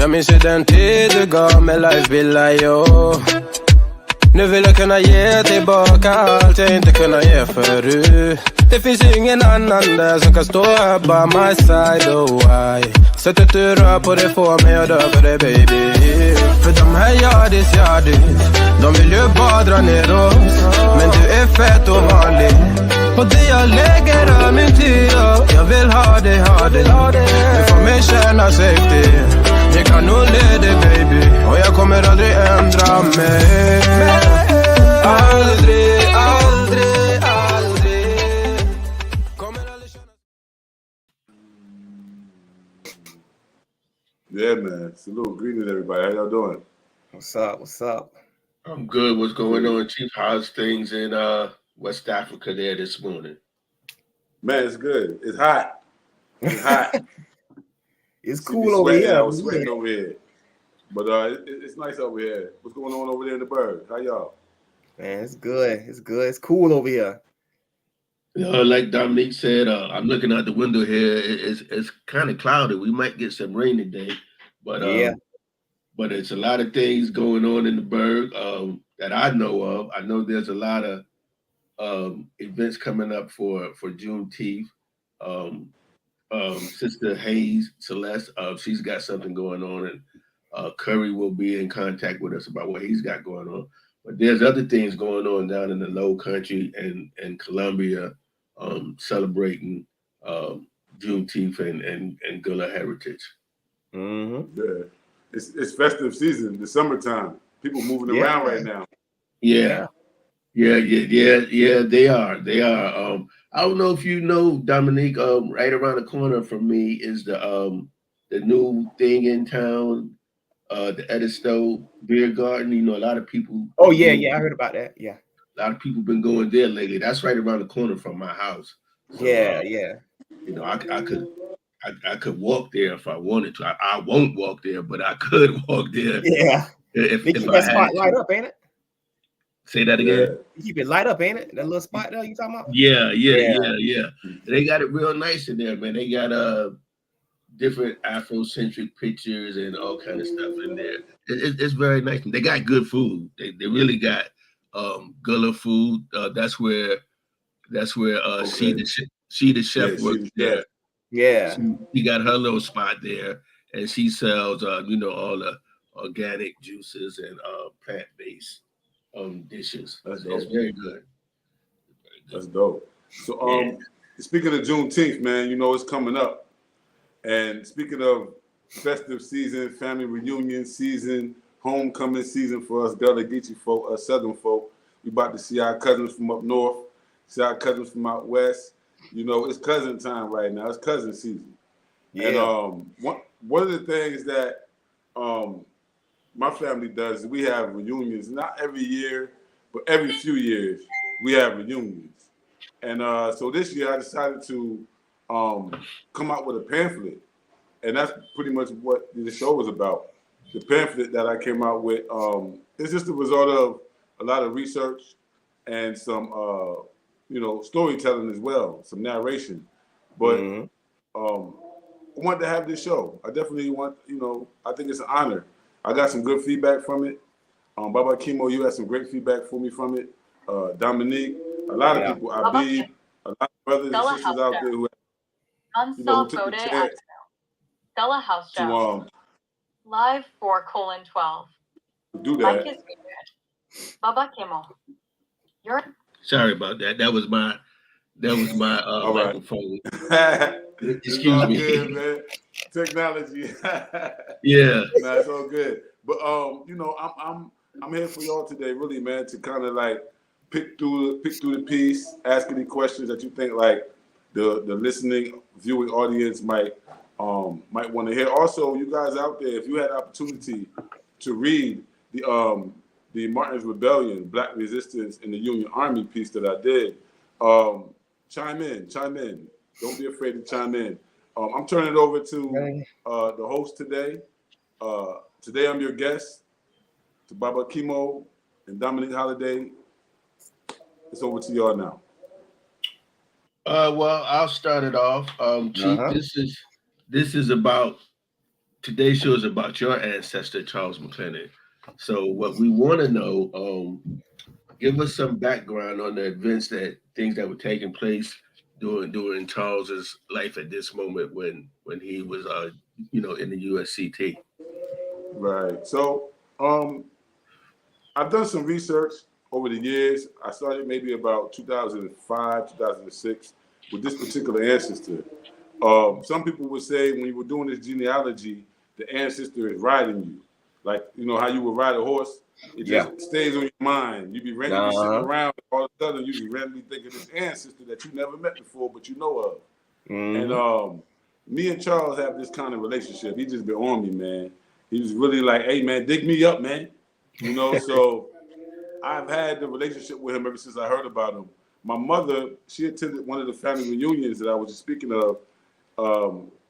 Jag minns ju den tid du gav mig life billar yo. Nu vill jag kunna ge tillbaka allt jag inte kunna ge förut. Det finns ingen annan där som kan stå här by my side, oh why. Sättet du rör på det får mig att dö för det baby. För de här yardis, de vill ju bara dra ner oss. Men du är fett och vanlig. Och det jag lägger är min tid. Jag vill ha dig. Du får mig känna safety. Jag kan nog leda baby. Och jag kommer aldrig ändra mig. Aldrig. Yeah, man. Salute. Greetings, everybody. How y'all doing? What's up? I'm good. What's going on, Chief? How's things in West Africa there this morning? Man, it's good. It's hot. It's cool over here. I was sweating over here. But it's nice over here. What's going on over there in the Berg? How y'all? Man, it's good. It's cool over here. Like Dominique said, I'm looking out the window here. It's kind of cloudy. We might get some rain today, but but it's a lot of things going on in the Berg that I know of. I know there's a lot of events coming up for Juneteenth. Sister Hayes Celeste, she's got something going on, and Curry will be in contact with us about what he's got going on. But there's other things going on down in the Low Country and Columbia, celebrating Juneteenth and Gullah heritage. Mm-hmm. Yeah, it's festive season, the summertime. People moving around right now. Yeah, they are. I don't know if you know, Dominique. Right around the corner from me is the new thing in town. The Edisto Beer Garden, a lot of people. Oh yeah, I heard about that. Yeah, a lot of people been going there lately. That's right around the corner from my house. So, yeah. I could walk there if I wanted to. I won't walk there, but I could walk there. Yeah. If they keep I that had spot to. light up, ain't it? Say that again. You keep it light up, ain't it? That little spot there you talking about? Yeah. They got it real nice in there, man. They got different Afrocentric pictures and all kind of stuff in there. It's very nice. They got good food. They really got Gullah food. That's where she the chef works there. Yeah. She got her little spot there, and she sells all the organic juices and plant-based dishes. It's very good. That's dope. So speaking of Juneteenth, man, it's coming up. And speaking of festive season, family reunion season, homecoming season for us Gullah Geechee folk, us Southern folk, we about to see our cousins from up north, see our cousins from out west. It's cousin time right now. It's cousin season. Yeah. And one of the things that my family does is we have reunions, not every year, but every few years we have reunions. And so this year I decided to come out with a pamphlet, and that's pretty much what the show was about. The pamphlet that I came out with, it's just the result of a lot of research and some, storytelling as well, some narration. But I wanted to have this show. I definitely want, I think it's an honor. I got some good feedback from it. Baba Kimo, you had some great feedback for me from it. Dominique, a lot of people, Abib, a lot of brothers and sisters out there who Mansa Foday Ajamu, Gullah House Show, live for :12. Do that. Like his favorite, Baba Kimo. Sorry about that. That was my microphone. Excuse me. Good, man. Technology. Yeah. Nah, it's all good. But I'm here for y'all today, really, man, to kind of like pick through the piece, ask any questions that you think like the listening, viewing audience might want to hear. Also, you guys out there, if you had the opportunity to read the Martin's Rebellion, Black Resistance in the Union Army piece that I did, chime in. Don't be afraid to chime in. I'm turning it over to the host today. Today I'm your guest, to Baba Kimo and Dominique Holiday. It's over to y'all now. Well, I'll start it off. Chief, this is about today's show is about your ancestor, Charles McClellan. So what we want to know, give us some background on the things that were taking place during Charles's life at this moment when he was in the USCT. Right. So I've done some research over the years. I started maybe about 2005, 2006 with this particular ancestor. Some people would say when you were doing this genealogy, the ancestor is riding you. Like, you know how you would ride a horse? It just stays on your mind. You be sitting around, all of a sudden you be randomly thinking of this ancestor that you never met before, but you know of. Mm-hmm. And me and Charles have this kind of relationship. He just been on me, man. He was really like, hey, man, dig me up, man. You know, so I've had the relationship with him ever since I heard about him. My mother, she attended one of the family reunions that I was just speaking of,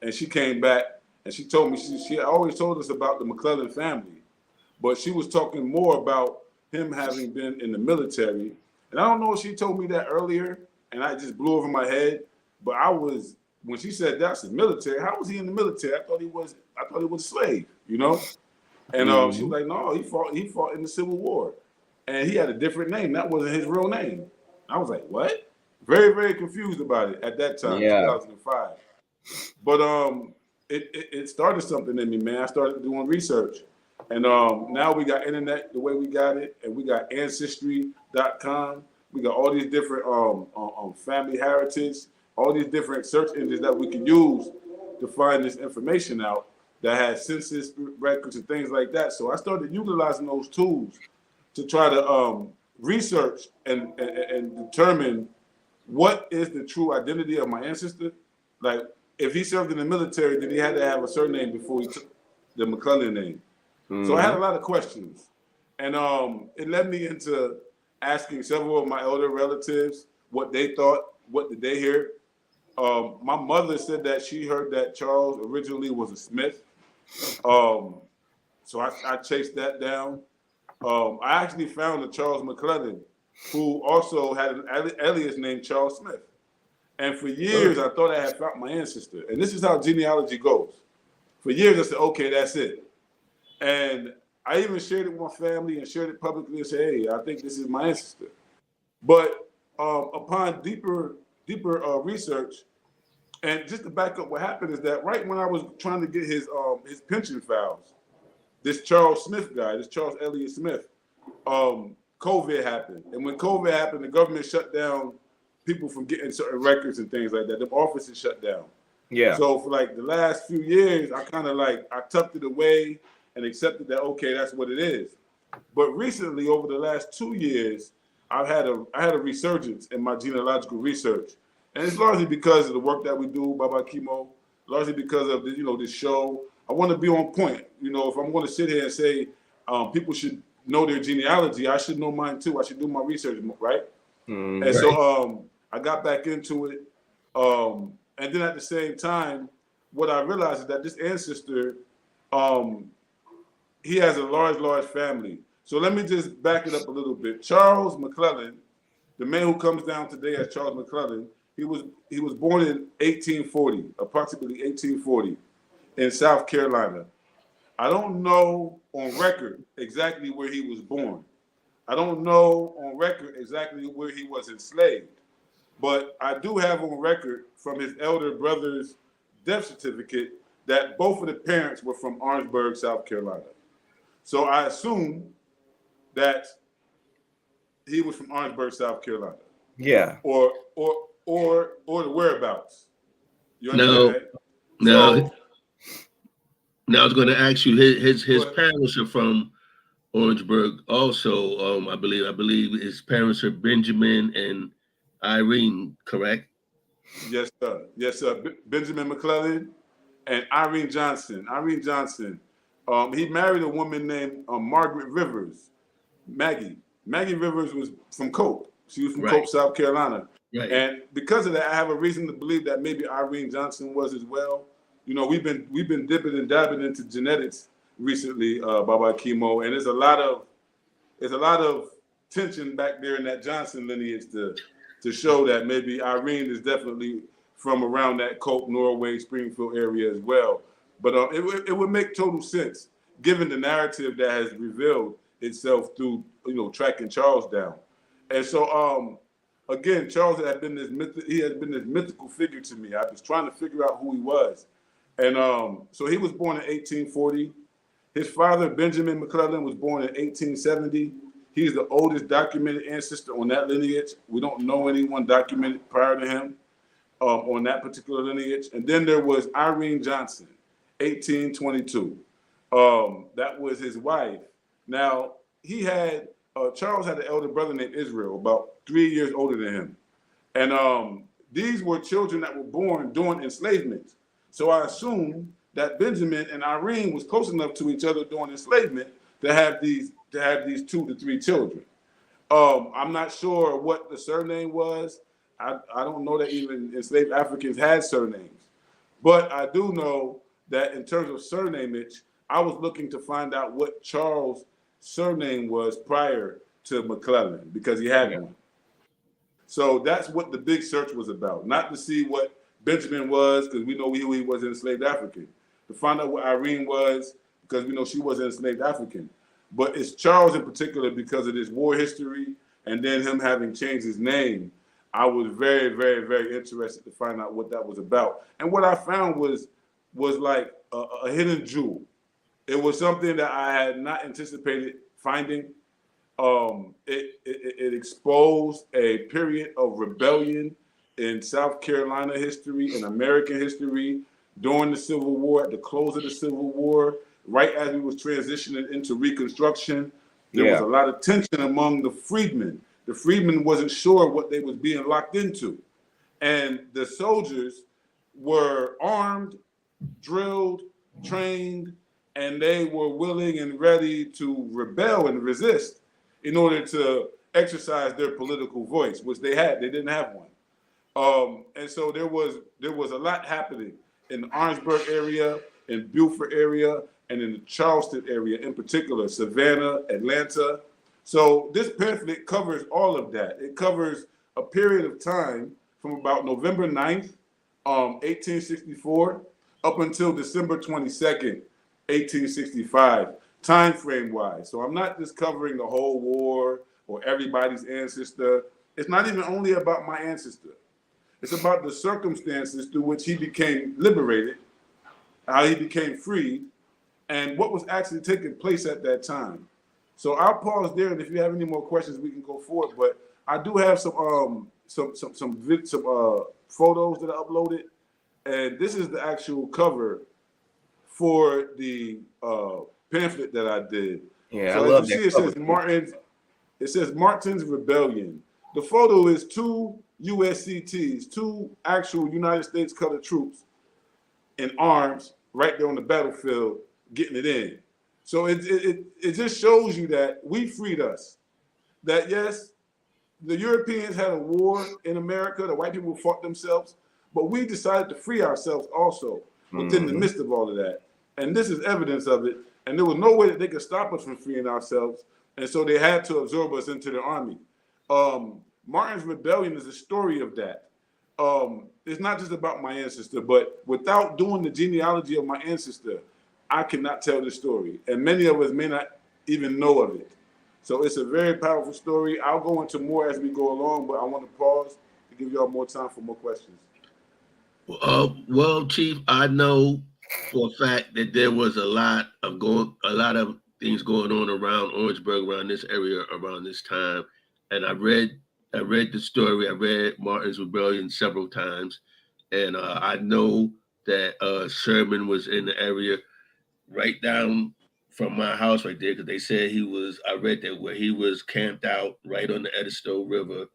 and she came back and she told me, she always told us about the McClellan family, but she was talking more about him having been in the military. And I don't know if she told me that earlier, and I just blew over my head, but when she said that's the military, how was he in the military? I thought he was a slave, you know? And she was like, no, he fought in the Civil War. And he had a different name. That wasn't his real name. I was like, what? Very, very confused about it at that time, 2005. But it started something in me, man. I started doing research. And now we got internet the way we got it, and we got Ancestry.com. We got all these different family heritage, all these different search engines that we can use to find this information out that has census records and things like that. So I started utilizing those tools to try to research and determine what is the true identity of my ancestor. Like, if he served in the military, did he have to have a surname before he took the McClellan name? Mm-hmm. So I had a lot of questions. And it led me into asking several of my elder relatives what they thought, what did they hear. My mother said that she heard that Charles originally was a Smith. So I chased that down. I actually found a Charles McClellan who also had an alias named Charles Smith. And for years, I thought I had found my ancestor. And this is how genealogy goes. For years, I said, okay, that's it. And I even shared it with my family and shared it publicly and said, hey, I think this is my ancestor. But upon deeper research, and just to back up what happened is that right when I was trying to get his pension files, this Charles Smith guy, this Charles Elliott Smith, COVID happened. And when COVID happened, the government shut down people from getting certain records and things like that. The offices shut down. Yeah. So for like the last few years, I kind of I tucked it away and accepted that, okay, that's what it is. But recently, over the last 2 years, I had a resurgence in my genealogical research. And it's largely because of the work that we do, Baba Chemo, largely because of this show. I want to be on point. If I'm going to sit here and say people should know their genealogy, I should know mine too. I should do my research, right? And right. So I got back into it. And then at the same time, what I realized is that this ancestor, he has a large family. So let me just back it up a little bit. Charles McClellan, the man who comes down today as Charles McClellan, he was born in 1840, approximately 1840, in South Carolina. I don't know on record exactly where he was born. I don't know on record exactly where he was enslaved. But I do have on record from his elder brother's death certificate that both of the parents were from Orangeburg, South Carolina. So I assume that he was from Orangeburg, South Carolina. Yeah. Or the whereabouts. You understand? No. Now I was going to ask you. His parents are from Orangeburg, also. I believe his parents are Benjamin and Irene, correct? Yes, sir. Yes, sir. Benjamin McClellan and Irene Johnson. He married a woman named Margaret Rivers, Maggie. Maggie Rivers was from Cope. She was from Cope, South Carolina. Right. And because of that, I have a reason to believe that maybe Irene Johnson was as well. We've been dipping and dabbing into genetics recently, Baba Chemo, and there's a lot of tension back there in that Johnson lineage to show that maybe Irene is definitely from around that Cope, Norway, Springfield area as well. But it would make total sense given the narrative that has revealed itself through tracking Charles down. And so again, Charles had been this mythical figure to me. I was trying to figure out who he was. And so he was born in 1840. His father, Benjamin McClellan, was born in 1870. He's the oldest documented ancestor on that lineage. We don't know anyone documented prior to him on that particular lineage. And then there was Irene Johnson, 1822. That was his wife. Now, Charles had an elder brother named Israel, about 3 years older than him. And these were children that were born during enslavement. So I assume that Benjamin and Irene was close enough to each other during enslavement to have these 2 to 3 children. I'm not sure what the surname was. I don't know that even enslaved Africans had surnames. But I do know that in terms of surnameage, I was looking to find out what Charles' surname was prior to McClellan, because he had one. So that's what the big search was about. Not to see what Benjamin was, because we know who he was, an enslaved African. To find out what Irene was, because we know she was an enslaved African. But it's Charles in particular because of this war history and then him having changed his name. I was very, very, very interested to find out what that was about. And what I found was like a hidden jewel. It was something that I had not anticipated finding. It exposed a period of rebellion in South Carolina history, in American history, during the Civil War, at the close of the Civil War, right as we was transitioning into Reconstruction. There was a lot of tension among the freedmen. The freedmen wasn't sure what they was being locked into. And the soldiers were armed, drilled, trained, and they were willing and ready to rebel and resist in order to exercise their political voice, which they had. They didn't have one. And so there was a lot happening in the Orangeburg area, in Beaufort area, and in the Charleston area in particular, Savannah, Atlanta. So this pamphlet covers all of that. It covers a period of time from about November 9th, 1864, up until December 22nd, 1865, time frame wise. So I'm not just covering the whole war or everybody's ancestor. It's not even only about my ancestor. It's about the circumstances through which he became liberated, how he became free, and what was actually taking place at that time. So I'll pause there, and if you have any more questions, we can go forward. But I do have some photos that I uploaded, and this is the actual cover for the pamphlet that I did. Yeah, so I love you that. See, it says Martin's Rebellion. The photo is 2 USCTs, 2 actual United States colored troops in arms right there on the battlefield, getting it in. So it just shows you that we freed us. That yes, the Europeans had a war in America, the white people fought themselves, but we decided to free ourselves also within the midst of all of that. And this is evidence of it. And there was no way that they could stop us from freeing ourselves. And so they had to absorb us into the army. Martin's Rebellion is a story of that. It's not just about my ancestor, but without doing the genealogy of my ancestor, I cannot tell the story. And many of us may not even know of it. So it's a very powerful story. I'll go into more as we go along, but I want to pause to give y'all more time for more questions. Well, Chief, I know for a fact that there was a lot of things going on around Orangeburg, around this area, around this time. And I read the story. I read Martin's Rebellion several times, and I know that Sherman was in the area right down from my house right there, because they said I read that where he was camped out right on the Edisto River,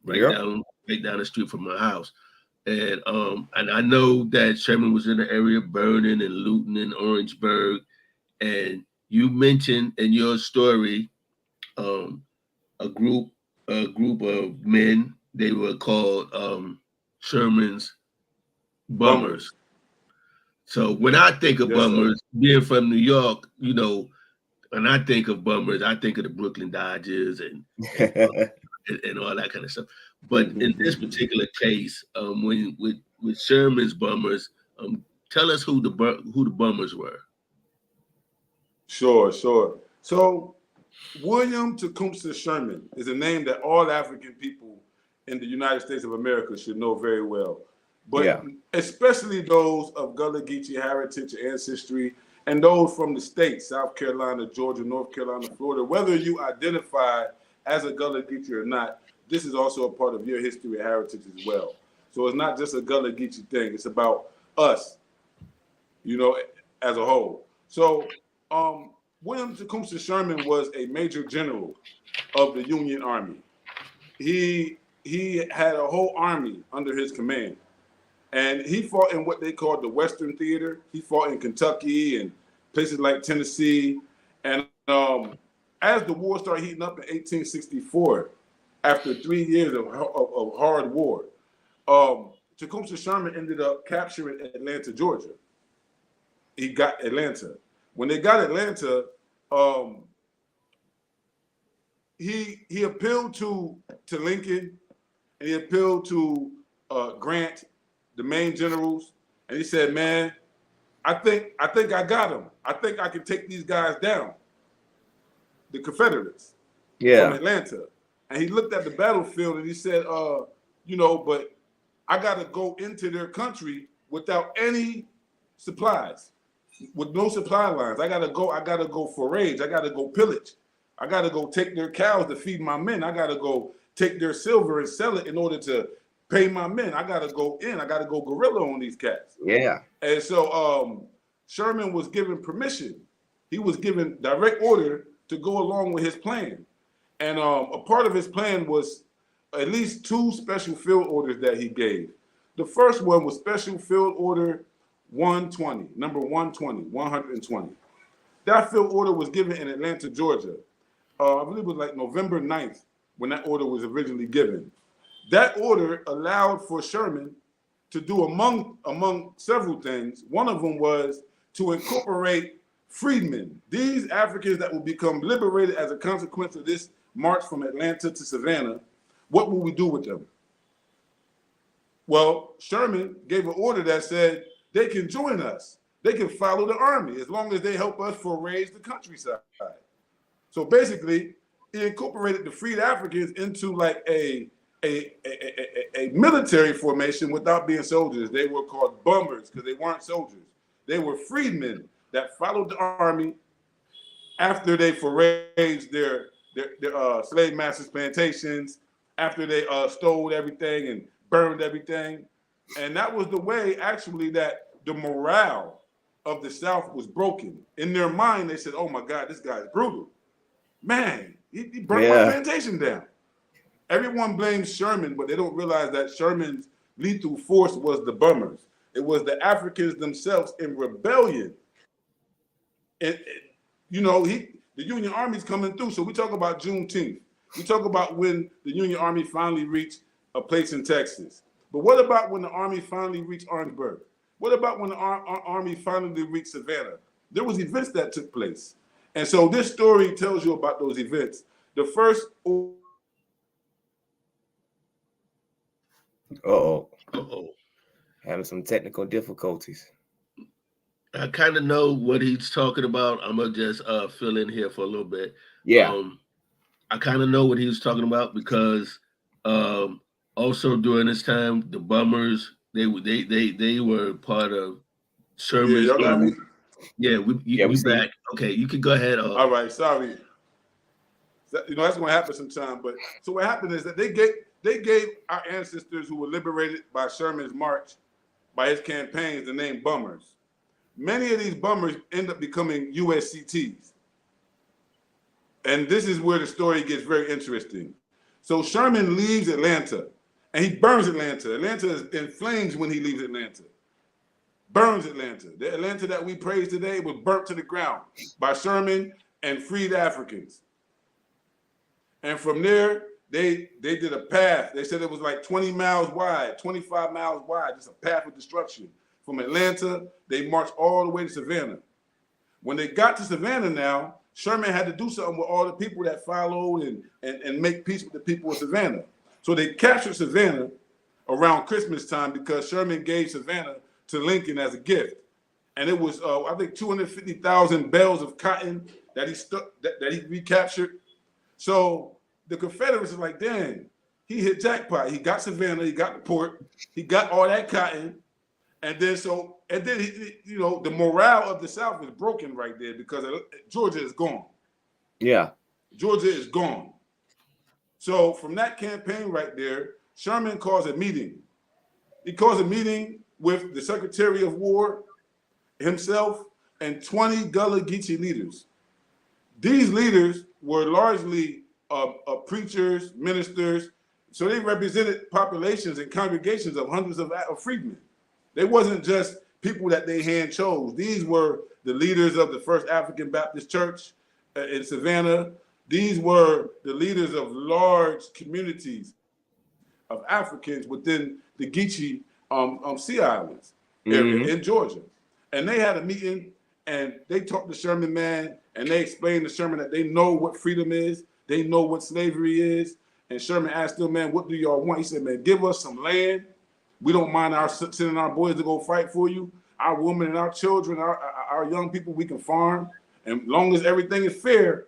down the street from my house. And I know that Sherman was in the area burning and looting in Orangeburg. And you mentioned in your story a group of men. They were called Sherman's Bummers. So when I think of bummers, being from New York, when I think of bummers, I think of the Brooklyn Dodgers and all that kind of stuff. But in this particular case, with Sherman's Bummers, tell us who the bummers were. Sure. So William Tecumseh Sherman is a name that all African people in the United States of America should know very well. But especially those of Gullah Geechee heritage, ancestry, and those from the states, South Carolina, Georgia, North Carolina, Florida, whether you identify as a Gullah Geechee or not, this is also a part of your history and heritage as well. So it's not just a Gullah Geechee thing. It's about us, as a whole. So William Tecumseh Sherman was a major general of the Union Army. He had a whole army under his command. And he fought in what they called the Western Theater. He fought in Kentucky and places like Tennessee. And as the war started heating up in 1864, after 3 years of hard war, Tecumseh Sherman ended up capturing Atlanta, Georgia. He got Atlanta. When they got Atlanta, he appealed to Lincoln, and he appealed to Grant, the main generals, and he said, "Man, I think I got them. I think I can take these guys down, the Confederates, from Atlanta." And he looked at the battlefield and he said, but I got to go into their country without any supplies, with no supply lines. I got to go forage. I got to go pillage. I got to go take their cows to feed my men. I got to go take their silver and sell it in order to pay my men. I got to go in. I got to go guerrilla on these cats. Yeah. And so Sherman was given permission. He was given direct order to go along with his plan. And a part of his plan was at least 2 special field orders that he gave. The first one was Special Field Order 120, number 120. That field order was given in Atlanta, Georgia. I believe it was like November 9th when that order was originally given. That order allowed for Sherman to do among several things. One of them was to incorporate freedmen, these Africans that will become liberated as a consequence of this march from Atlanta to Savannah. What will we do with them? Well, Sherman gave an order that said they can join us. They can follow the army as long as they help us forage the countryside. So basically, he incorporated the freed Africans into like a military formation without being soldiers. They were called bummers because they weren't soldiers. They were freedmen that followed the army after they foraged their slave masters' plantations, after they stole everything and burned everything. And that was the way, actually, that the morale of the South was broken. In their mind, they said, "Oh my God, this guy's brutal. Man, he burned my plantation down." Everyone blames Sherman, but they don't realize that Sherman's lethal force was the bummers. It was the Africans themselves in rebellion. And the Union Army's coming through. So we talk about Juneteenth. We talk about when the Union Army finally reached a place in Texas. But what about when the Army finally reached Orangeburg? What about when the Army finally reached Savannah? There was events that took place. And so this story tells you about those events. The first... Having some technical difficulties. I kind of know what he's talking about. I'm gonna just fill in here for a little bit. Yeah. I kind of know what he was talking about because also during this time, the bummers they were part of Sherman's army. Yeah, we back. Okay, you can go ahead. All right, sorry. That's going to happen sometime. But so what happened is that they gave our ancestors who were liberated by Sherman's march, by his campaigns, the name bummers. Many of these bummers end up becoming USCTs. And this is where the story gets very interesting. So Sherman leaves Atlanta, and he burns Atlanta. Atlanta is in flames when he leaves Atlanta. Burns Atlanta. The Atlanta that we praise today was burnt to the ground by Sherman and freed Africans. And from there, they did a path. They said it was like 20 miles wide, 25 miles wide, just a path of destruction. From Atlanta, they marched all the way to Savannah. When they got to Savannah now, Sherman had to do something with all the people that followed and make peace with the people of Savannah. So they captured Savannah around Christmas time because Sherman gave Savannah to Lincoln as a gift. and it was I think 250,000 bales of cotton that he recaptured. So the Confederates are like, dang, he hit jackpot. He got Savannah, he got the port, he got all that cotton, and then the morale of the South is broken right there because Georgia is gone. Yeah, Georgia is gone. So from that campaign right there, Sherman calls a meeting. He calls a meeting with the Secretary of War himself and 20 Gullah Geechee leaders. These leaders were largely preachers, ministers, so they represented populations and congregations of hundreds of freedmen. They wasn't just people that they hand chose. These were the leaders of the First African Baptist Church in Savannah. These were the leaders of large communities of Africans within the Geechee Sea Islands area in Georgia. And they had a meeting and they talked to Sherman, man, and they explained to Sherman that they know what freedom is, they know what slavery is. And Sherman asked them, man, what do y'all want? He said, man, give us some land. We don't mind sending our boys to go fight for you. Our women and our children, our young people, we can farm. And as long as everything is fair,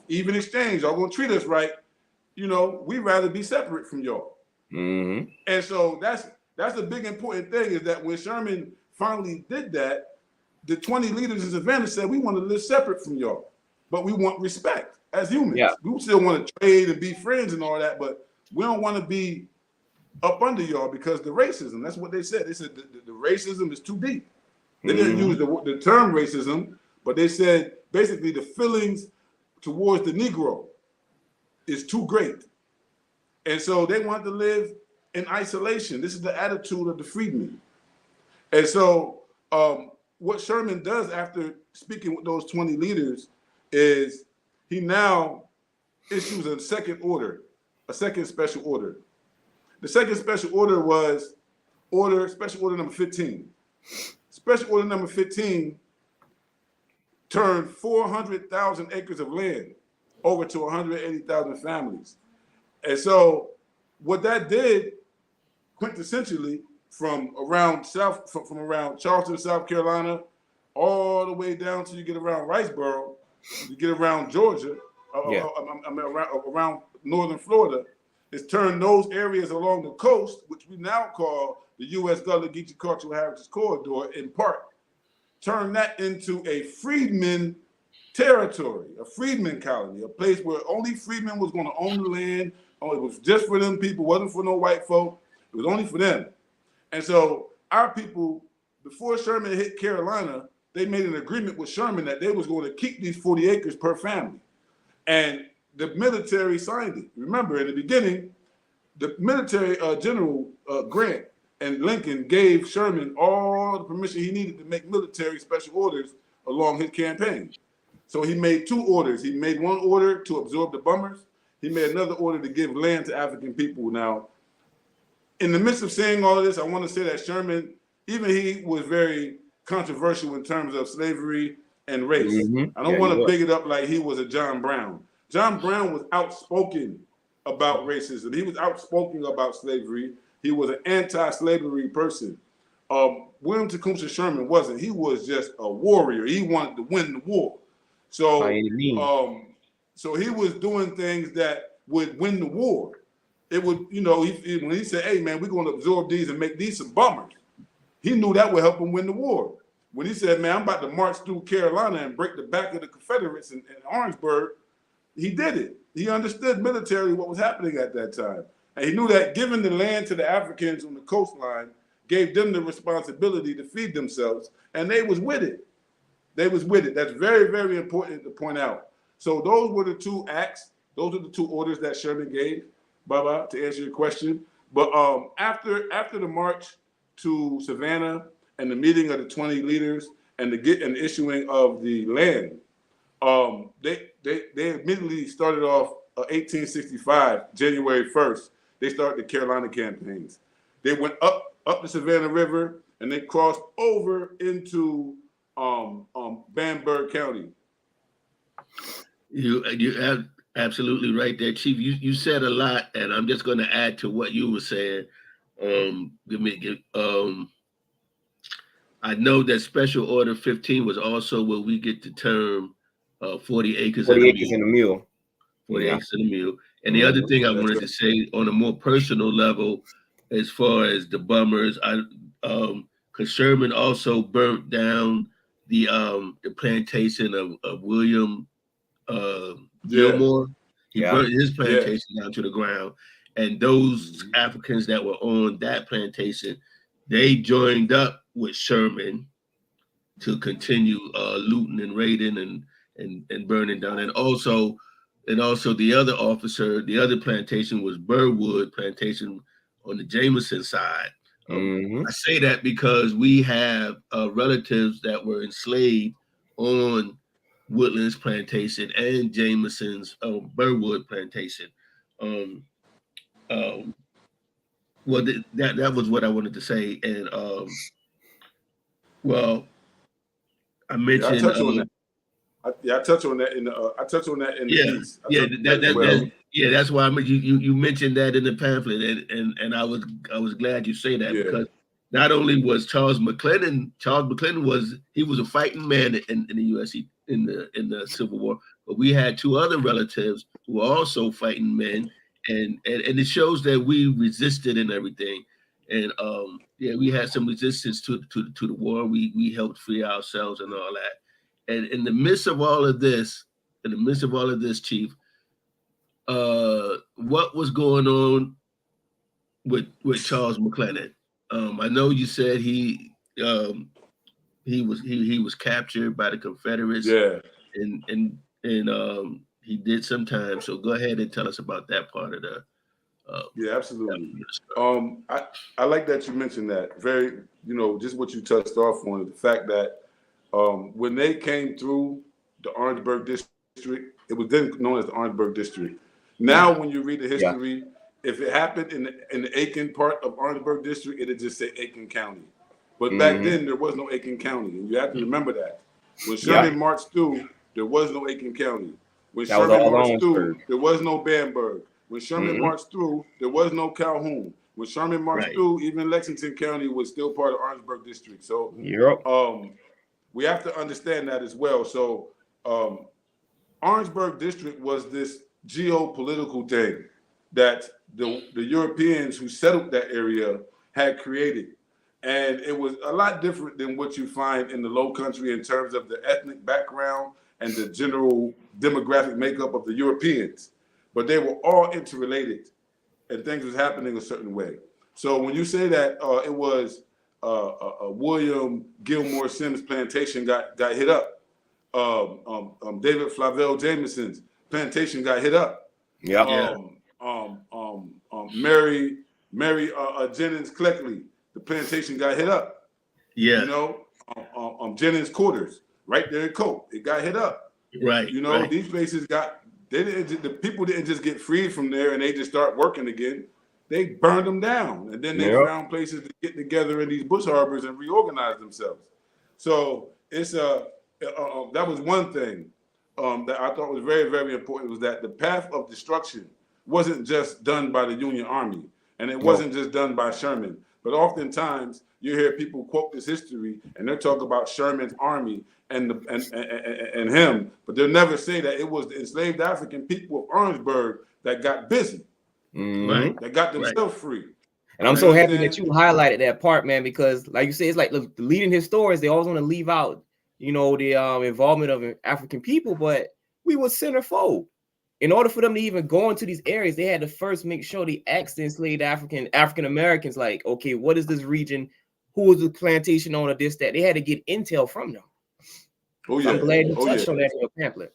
even exchange, y'all gonna treat us right, we'd rather be separate from y'all. And so that's a big important thing, is that when Sherman finally did that, the 20 leaders in Savannah said, we want to live separate from y'all, but we want respect as humans. Yeah. We still want to trade and be friends and all that, but we don't want to be up under y'all because the racism, that's what they said. They said the racism is too deep. They didn't use the term racism, but they said basically the feelings towards the Negro is too great. And so they wanted to live in isolation. This is the attitude of the freedmen. And so what Sherman does after speaking with those 20 leaders is he now issues a second special order. The second special order was special order number 15. Special order number 15 turned 400,000 acres of land over to 180,000 families. And so what that did quintessentially from around Charleston, South Carolina, all the way down till you get around Riceboro, you get around Georgia, around northern Florida, is turned those areas along the coast, which we now call the U.S. Gullah Geechee Cultural Heritage Corridor, in part, turn that into a freedmen territory, a freedmen colony, a place where only freedmen was going to own the land. Oh, it was just for them people, wasn't for no white folk. It was only for them. And so our people, before Sherman hit Carolina, they made an agreement with Sherman that they was going to keep these 40 acres per family. And the military signed it. Remember, in the beginning, the military General Grant and Lincoln gave Sherman all the permission he needed to make military special orders along his campaign. So he made two orders. He made one order to absorb the bummers. He made another order to give land to African people. Now, in the midst of saying all of this, I want to say that Sherman, even he was very controversial in terms of slavery and race. I don't want to big it up like he was a John Brown. John Brown was outspoken about racism. He was outspoken about slavery. He was an anti-slavery person. William Tecumseh Sherman wasn't. He was just a warrior. He wanted to win the war. So, so he was doing things that would win the war. It would, when he said, hey, man, we're going to absorb these and make these some bummers, he knew that would help him win the war. When he said, man, I'm about to march through Carolina and break the back of the Confederates in Orangeburg, he did it. He understood militarily what was happening at that time. And he knew that giving the land to the Africans on the coastline gave them the responsibility to feed themselves, and they was with it. They was with it. That's very, very important to point out. So those were the two acts. Those are the two orders that Sherman gave, Baba, to answer your question. But after the march to Savannah and the meeting of the 20 leaders and the issuing of the land, they immediately started off 1865, January 1st. They started the Carolina campaigns. They went up the Savannah River and they crossed over into Bamberg County. You have absolutely right there, Chief. You said a lot, and I'm just going to add to what you were saying. I know that Special Order 15 was also where we get the term 40 acres 40 and a acres in a mule. 40 Yeah. acres in a mule. And the other thing I That's wanted good. to say on a more personal level, as far as the bummers, because Sherman also burnt down the plantation of William Yeah, Gilmore. He Yeah. burnt his yeah. plantation down to the ground. And those Africans that were on that plantation, they joined up with Sherman to continue looting and raiding and burning down. And also the other officer, the other plantation was Burwood Plantation on the Jameson side. I say that because we have relatives that were enslaved on Woodlands Plantation and Jameson's Burwood Plantation. Well, that was what I wanted to say. And well, I mentioned. I touch on that. I touch on that in the. I touch on that in the piece. That's why you mentioned that in the pamphlet, and I was glad you say that because not only was Charles McClellan was a fighting man in the U.S. in the Civil War, but we had two other relatives who were also fighting men, and it shows that we resisted and everything, and we had some resistance to the war. We helped free ourselves and all that. And in the midst of all of this, Chief, what was going on with Charles McClellan? I know you said he was captured by the Confederates. Yeah. And he did some time. So go ahead and tell us about that part of the. Yeah, absolutely. I like that you mentioned that. Very, just what you touched off on, the fact that when they came through the Orangeburg district, it was then known as the Orangeburg district. Now, when you read the history, if it happened in the Aiken part of Orangeburg district, it'd just say Aiken County. But back then, there was no Aiken County, and you have to remember that. When Sherman marched through, there was no Aiken County. When Sherman marched through, there was no Bamberg. When Sherman marched through, there was no Calhoun. When Sherman marched through, even Lexington County was still part of Orangeburg district. So, we have to understand that as well. So Orangeburg district was this geopolitical thing that the Europeans who settled that area had created. And it was a lot different than what you find in the Low Country in terms of the ethnic background and the general demographic makeup of the Europeans. But they were all interrelated and things was happening a certain way. So when you say that it was William Gilmore Sims plantation got hit up. David Flavel Jameson's plantation got hit up. Mary Jennings Cleckley, the plantation got hit up. Jennings Quarters, right there in Coke, it got hit up. These places the people didn't just get freed from there and they just start working again. They burned them down, and then they found places to get together in these bush harbors and reorganize themselves. So it's that was one thing that I thought was very, very important, was that the path of destruction wasn't just done by the Union Army, and it wasn't just done by Sherman. But oftentimes you hear people quote this history, and they talk about Sherman's army and him, but they'll never say that it was the enslaved African people of Orangeburg that got busy. That got themselves free. And I'm so happy that you highlighted that part, man, because like you said, it's like the leading historians, they always want to leave out, the involvement of African people, but we were centerfold. In order for them to even go into these areas, they had to first make sure they asked the enslaved African Americans, like, okay, what is this region? Who was the plantation owner, this, that? They had to get intel from them. I'm glad you touched on that in your pamphlet.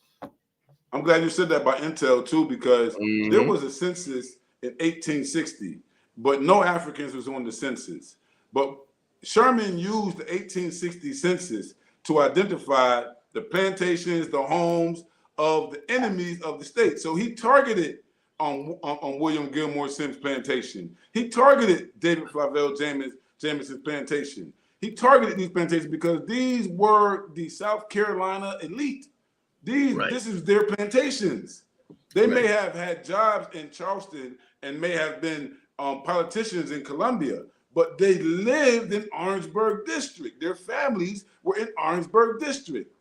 I'm glad you said that by intel too, because there was a census in 1860, but no Africans was on the census. But Sherman used the 1860 census to identify the plantations, the homes of the enemies of the state. So he targeted on William Gilmore Sims plantation. He targeted David Flavel Jameson's plantation. He targeted these plantations because these were the South Carolina elite. This is their plantations. They may have had jobs in Charleston and may have been politicians in Columbia, but they lived in Orangeburg District. Their families were in Orangeburg District.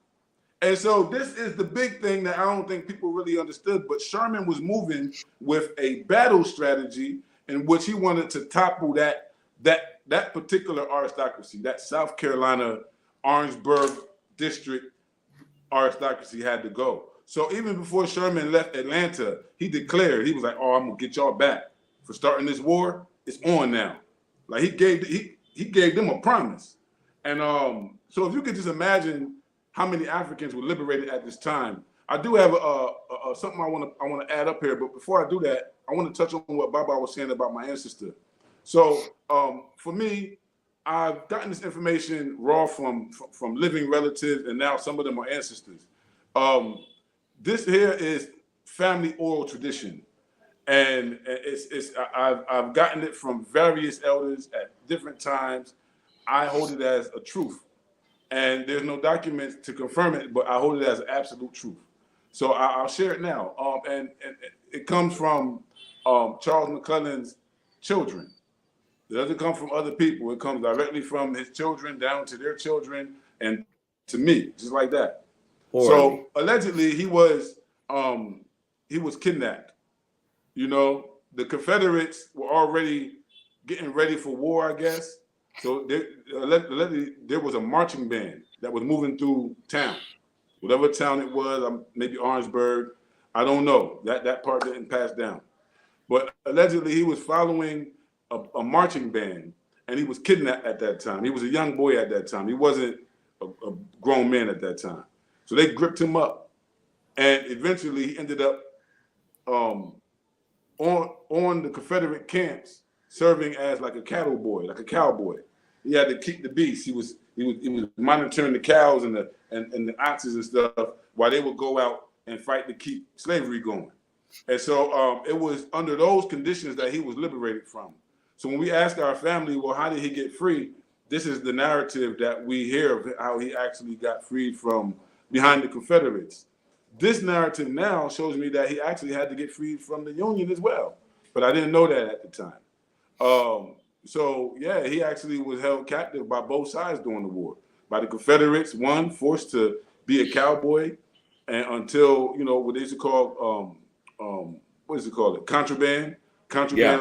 And so this is the big thing that I don't think people really understood, but Sherman was moving with a battle strategy in which he wanted to topple that particular aristocracy, that South Carolina Orangeburg District aristocracy had to go. So even before Sherman left Atlanta, he declared, he was like, "Oh, I'm gonna get y'all back for starting this war. It's on now." Like he gave them a promise. And so if you could just imagine how many Africans were liberated at this time. I do have something I want to add up here, but before I do that, I want to touch on what Baba was saying about my ancestor. So for me, I've gotten this information raw from living relatives, and now some of them are ancestors. This here is family oral tradition, and I've gotten it from various elders at different times. I hold it as a truth, and there's no documents to confirm it, but I hold it as an absolute truth. So I'll share it now, and it comes from Charles McClellan's children. It doesn't come from other people. It comes directly from his children down to their children and to me, just like that. So allegedly he was kidnapped. You know, the Confederates were already getting ready for war, I guess. So there was a marching band that was moving through town, whatever town it was, maybe Orangeburg. I don't know. That part didn't pass down. But allegedly he was following a marching band, and he was kidnapped at that time. He was a young boy at that time. He wasn't a grown man at that time. So they gripped him up, and eventually he ended up on the Confederate camps, serving as like a cattle boy, like a cowboy. He had to keep the beast. He was monitoring the cows and the oxes and stuff while they would go out and fight to keep slavery going. And so it was under those conditions that he was liberated from. So when we ask our family, well, how did he get free? This is the narrative that we hear of how he actually got freed from behind the Confederates. This narrative now shows me that he actually had to get freed from the Union as well. But I didn't know that at the time. So yeah, he actually was held captive by both sides during the war. By the Confederates, one forced to be a cowboy, and until what they used to call contraband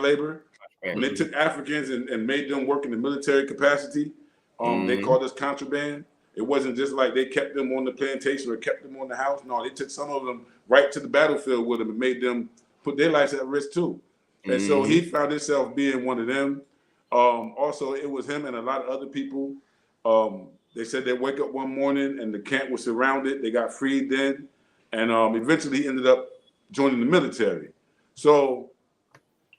labor. When they took Africans and made them work in the military capacity, they called us contraband. It wasn't just like they kept them on the plantation or kept them on the house. No, they took some of them right to the battlefield with them and made them put their lives at risk too. And so he found himself being one of them. Also, it was him and a lot of other people. They said they wake up one morning and the camp was surrounded. They got freed then. And eventually he ended up joining the military. So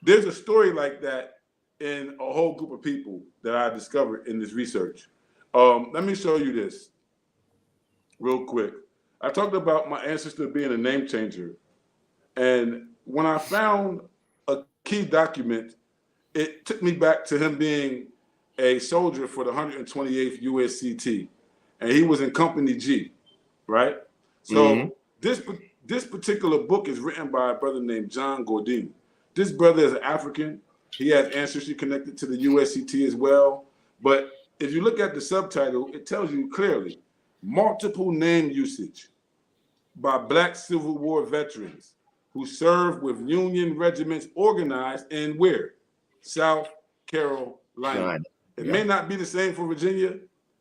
there's a story like that in a whole group of people that I discovered in this research. Let me show you this real quick. I talked about my ancestor being a name changer. And when I found a key document, it took me back to him being a soldier for the 128th USCT. And he was in Company G, right? So this particular book is written by a brother named John Gordini. This brother is an African. He has ancestry connected to the USCT as well. But if you look at the subtitle, it tells you clearly, multiple name usage by Black Civil War veterans who served with Union regiments organized in where? South Carolina. It may not be the same for Virginia.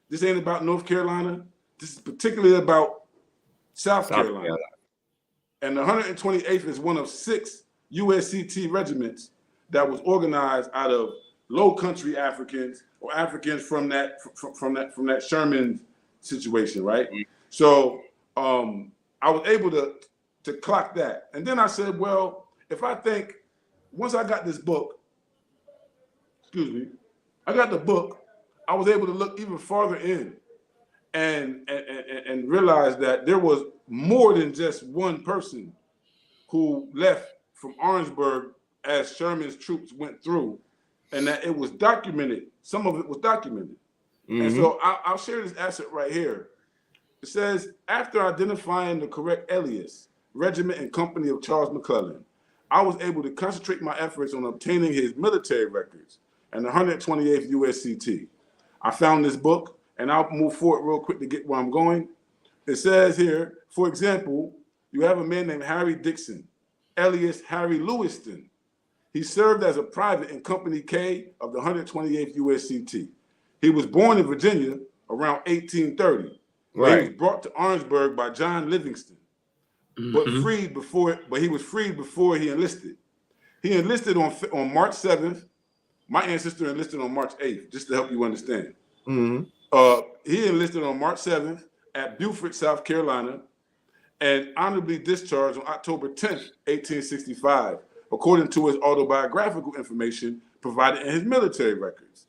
This ain't about North Carolina. This is particularly about South Carolina. And the 128th is one of 6 USCT regiments that was organized out of Low Country Africans or Africans from that Sherman situation, right? So I was able to clock that, and then I said, well, if I think once I got this book, I got the book, I was able to look even farther in and realize that there was more than just one person who left from Orangeburg as Sherman's troops went through, and that it was documented. Some of it was documented. And so I'll share this asset right here. It says, after identifying the correct alias, regiment, and company of Charles McClellan, I was able to concentrate my efforts on obtaining his military records and the 128th USCT. I found this book, and I'll move forward real quick to get where I'm going. It says here, for example, you have a man named Harry Dixon, alias Harry Lewiston. He served as a private in Company K of the 128th USCT. He was born in Virginia around 1830. Right. He was brought to Orangeburg by John Livingston, but he was freed before he enlisted. He enlisted on March 7th. My ancestor enlisted on March 8th, just to help you understand. He enlisted on March 7th at Beaufort, South Carolina, and honorably discharged on October 10th, 1865, according to his autobiographical information provided in his military records.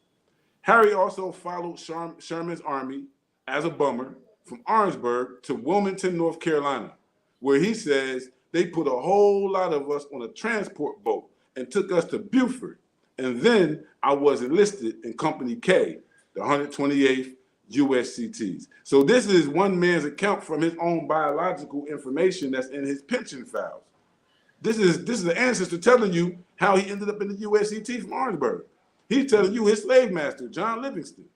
Harry also followed Sherman's army as a bummer from Orangeburg to Wilmington, North Carolina, where he says they put a whole lot of us on a transport boat and took us to Beaufort. And then I was enlisted in Company K, the 128th USCTs. So this is one man's account from his own biological information that's in his pension files. This is the ancestor telling you how he ended up in the USCT from Orangeburg. He's telling you his slave master, John Livingston.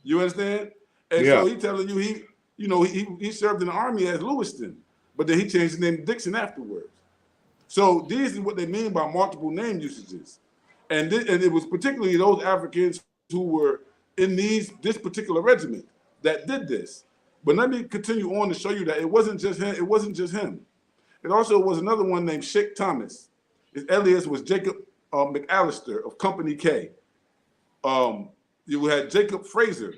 You understand? And so he's telling you he served in the army as Lewiston, but then he changed his name to Dixon afterwards. So these is what they mean by multiple name usages. And it was particularly those Africans who were in this particular regiment that did this. But let me continue on to show you that it wasn't just him. It wasn't just him. It also was another one named Sheikh Thomas. His alias was Jacob McAllister of Company K. You had Jacob Fraser,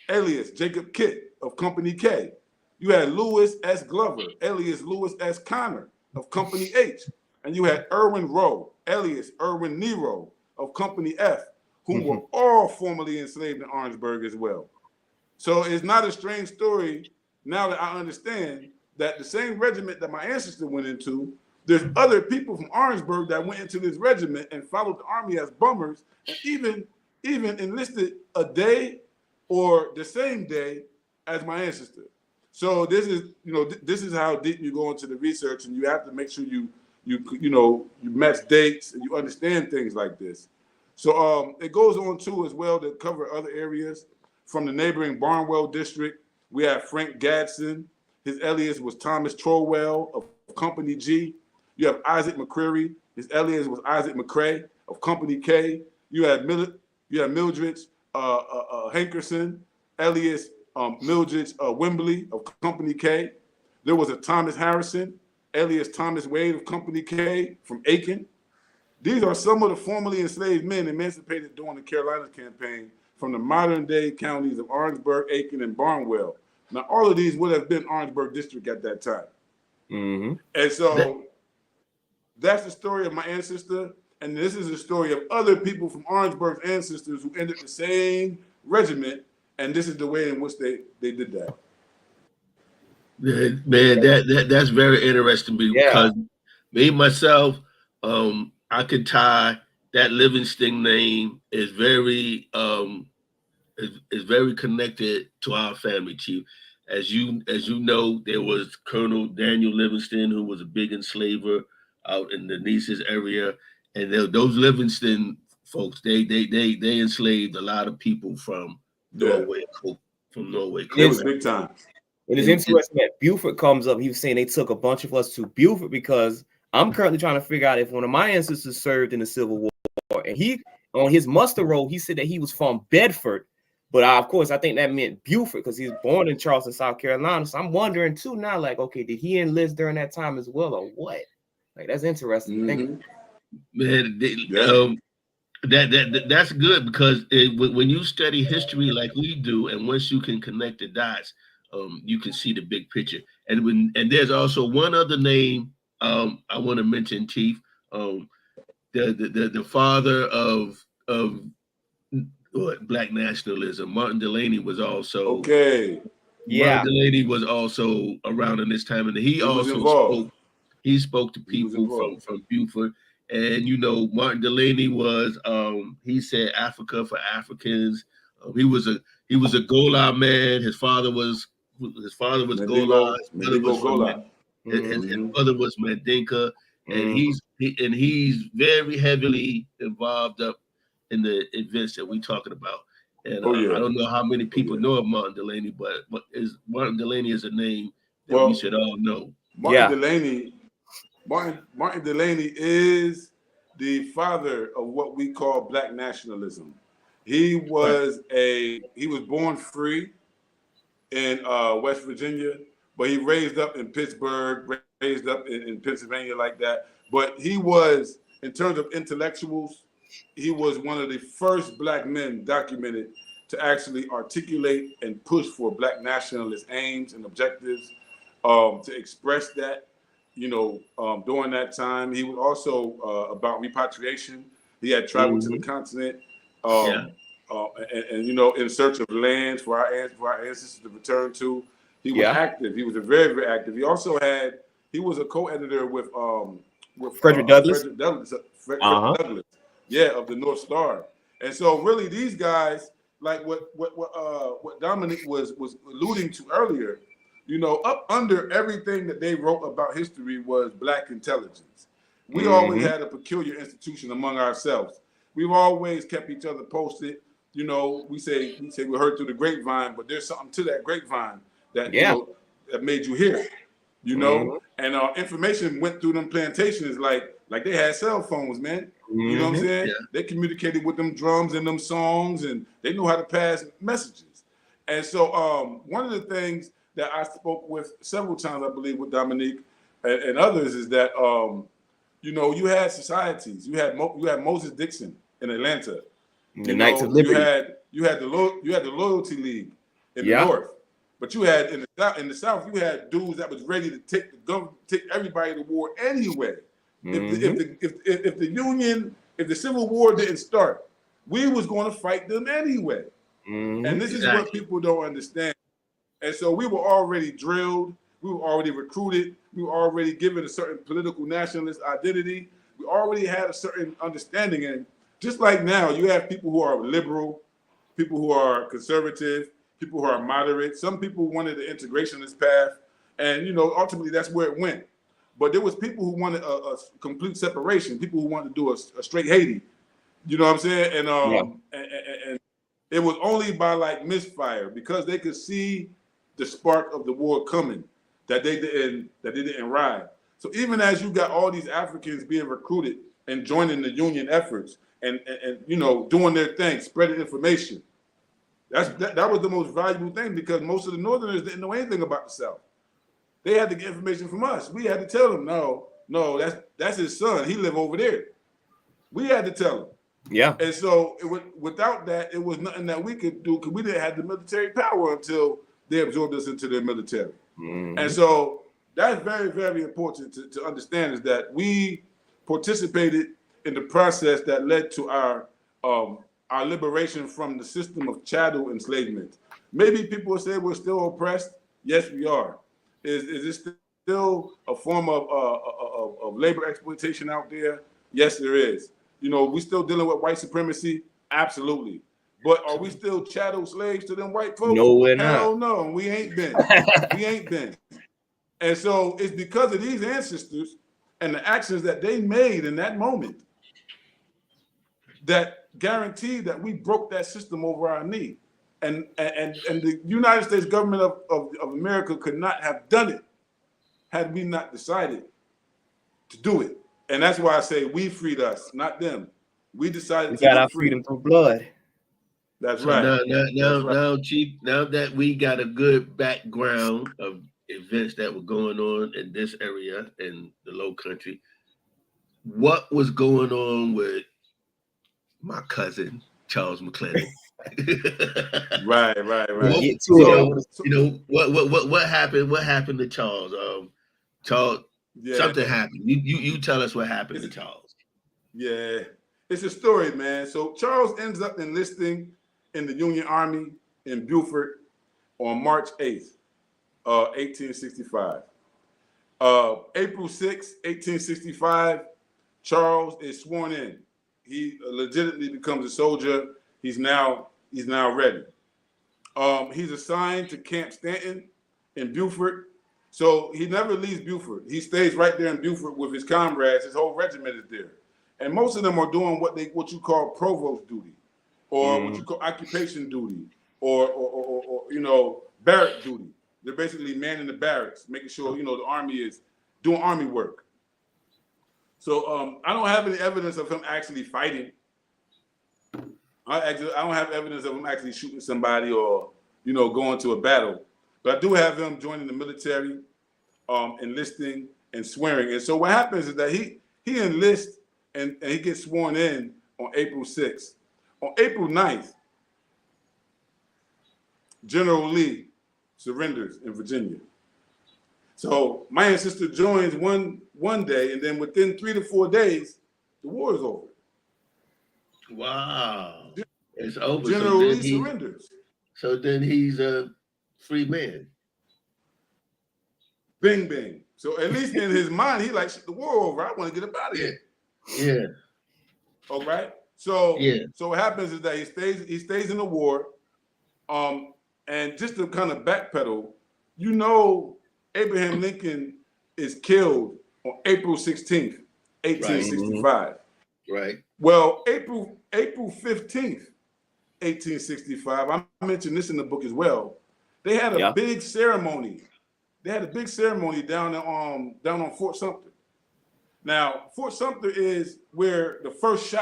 alias Jacob Kitt of Company K. You had Lewis S. Glover, alias Lewis S. Connor of Company H. And you had Irwin Rowe, alias Irwin Nero of Company F, who were all formerly enslaved in Orangeburg as well. So it's not a strange story now that I understand that the same regiment that my ancestor went into, there's other people from Orangeburg that went into this regiment and followed the army as bummers, and even enlisted a day or the same day as my ancestor. So this is how deep you go into the research, and you have to make sure you match dates and you understand things like this. So it goes on too as well to cover other areas. From the neighboring Barnwell district, we have Frank Gadsden. His alias was Thomas Trowell of Company G. You have Isaac McCreary. His alias was Isaac McCrae of Company K. You had Mildred Hankerson, alias Mildred Wembley of Company K. There was a Thomas Harrison, alias Thomas Wade of Company K from Aiken. These are some of the formerly enslaved men emancipated during the Carolinas campaign from the modern-day counties of Orangeburg, Aiken, and Barnwell. Now, all of these would have been Orangeburg district at that time. And so that's the story of my ancestor, and this is the story of other people from Orangeburg's ancestors who ended the same regiment, and this is the way in which they did that. Man, that's very interesting because me myself, I could tie that Livingston name is very connected to our family, Chief. As you know, there was Colonel Daniel Livingston, who was a big enslaver out in the Nices area, and those Livingston folks, they enslaved a lot of people from Norway. From Norway, it was big time. And it's interesting that Beaufort comes up. He was saying they took a bunch of us to Beaufort because I'm currently trying to figure out if one of my ancestors served in the Civil War, and he on his muster roll he said that he was from Bedford. But of course, I think that meant Beaufort because he was born in Charleston, South Carolina. So I'm wondering too now, like, okay, did he enlist during that time as well, or what? Like, that's interesting. Man, that's good because when you study history like we do, and once you can connect the dots, you can see the big picture. And there's also one other name I want to mention, Chief. The father of Black nationalism, Martin Delany was also Martin Delany was also around in this time, and he also spoke to people from Beaufort. And Martin Delany was he said Africa for Africans. He was a Gullah man. His father was Gullah. His mother was Mandinka, and he's very heavily involved up in the events that we're talking about. And yeah. I don't know how many people know of Martin Delaney, but Martin Delaney is a name that we should all know. Martin Delaney is the father of what we call Black nationalism. He was born free in West Virginia, but he raised up in Pittsburgh, raised up in Pennsylvania like that. But he was, in terms of intellectuals, he was one of the first Black men documented to actually articulate and push for Black nationalist aims and objectives, to express that, during that time. He was also about repatriation. He had traveled to the continent, and in search of lands for our ancestors to return to. He was active. He was very, very active. He also he was a co-editor with Frederick Douglass. Frederick Douglass, of the North Star. And so, really, these guys, like what Dominic was alluding to earlier, up under everything that they wrote about history was Black intelligence. We always had a peculiar institution among ourselves. We've always kept each other posted. We say we heard through the grapevine, but there's something to that grapevine that that made you hear. And information went through them plantations like they had cell phones, man. You know what I'm saying? Yeah. They communicated with them drums and them songs, and they knew how to pass messages. And so one of the things that I spoke with several times, I believe, with Dominique and others, is that you had societies. You had Moses Dixon in Atlanta. The Knights of Liberty. You had the Loyalty League in the North. But you had in the South, you had dudes that was ready to take everybody to war anyway. If the Civil War didn't start, we was going to fight them anyway. And this is what people don't understand. And so we were already drilled, we were already recruited, we were already given a certain political nationalist identity. We already had a certain understanding. And just like now, you have people who are liberal, people who are conservative, people who are moderate. Some people wanted the integrationist path, and ultimately that's where it went. But there was people who wanted a complete separation, people who wanted to do a straight Haiti. You know what I'm saying? And it was only by like misfire, because they could see the spark of the war coming, that they didn't ride. So even as you got all these Africans being recruited and joining the union efforts and doing their thing, spreading information, that was the most valuable thing, because most of the Northerners didn't know anything about the South. They had to get information from us. We had to tell them, no, that's his son. He live over there. We had to tell them. Yeah. And so without that, it was nothing that we could do, because we didn't have the military power until they absorbed us into their military. And so that's very, very important to understand, is that we participated in the process that led to our liberation from the system of chattel enslavement. Maybe people will say we're still oppressed. Yes, we are. Is this still a form of labor exploitation out there? Yes, there is. We still dealing with white supremacy? Absolutely. But are we still chattel slaves to them white folks? No, we're not. Hell no, we ain't been. We ain't been. And so it's because of these ancestors and the actions that they made in that moment that guaranteed that we broke that system over our knee. And the United States government of America could not have done it had we not decided to do it. And that's why I say we freed us, not them. We decided we got our freedom through blood. That's so right. Now, Chief, now that we got a good background of events that were going on in this area in the Low Country, what was going on with my cousin Charles McClellan? Right. What happened? What happened to Charles? Charles, something happened. You tell us what happened to Charles. Yeah, it's a story, man. So Charles ends up enlisting in the Union Army in Beaufort on March 8th, 1865. April 6th, 1865, Charles is sworn in. He legitimately becomes a soldier. He's now ready. He's assigned to Camp Stanton in Beaufort. So he never leaves Beaufort. He stays right there in Beaufort with his comrades. His whole regiment is there. and most of them are doing what you call provost duty, or what you call occupation duty, or you know, barrack duty. They're basically manning the barracks, making sure, you know, the army is doing army work. So I don't have any evidence of him actually fighting. I don't have evidence of him actually shooting somebody or, you know, going to a battle. But I do have him joining the military, enlisting and swearing. And so what happens is that he enlists and he gets sworn in on April 6th. On April 9th, General Lee surrenders in Virginia. So my ancestor joins one day, and then within 3 to 4 days, the war is over. Wow. It's over. General Lee surrenders. So then he's a free man. Bing, bing. So at least in his mind, he like, the war over. I want to get up out of here. Yeah. All right. So yeah. So what happens is that he stays in the war. And just to kind of backpedal, you know, Abraham Lincoln is killed on April 16th, 1865. Right. Well, April 15th, 1865, I mentioned this in the book as well. They had a big ceremony. They had a big ceremony down on Fort Sumter. Now, Fort Sumter is where the first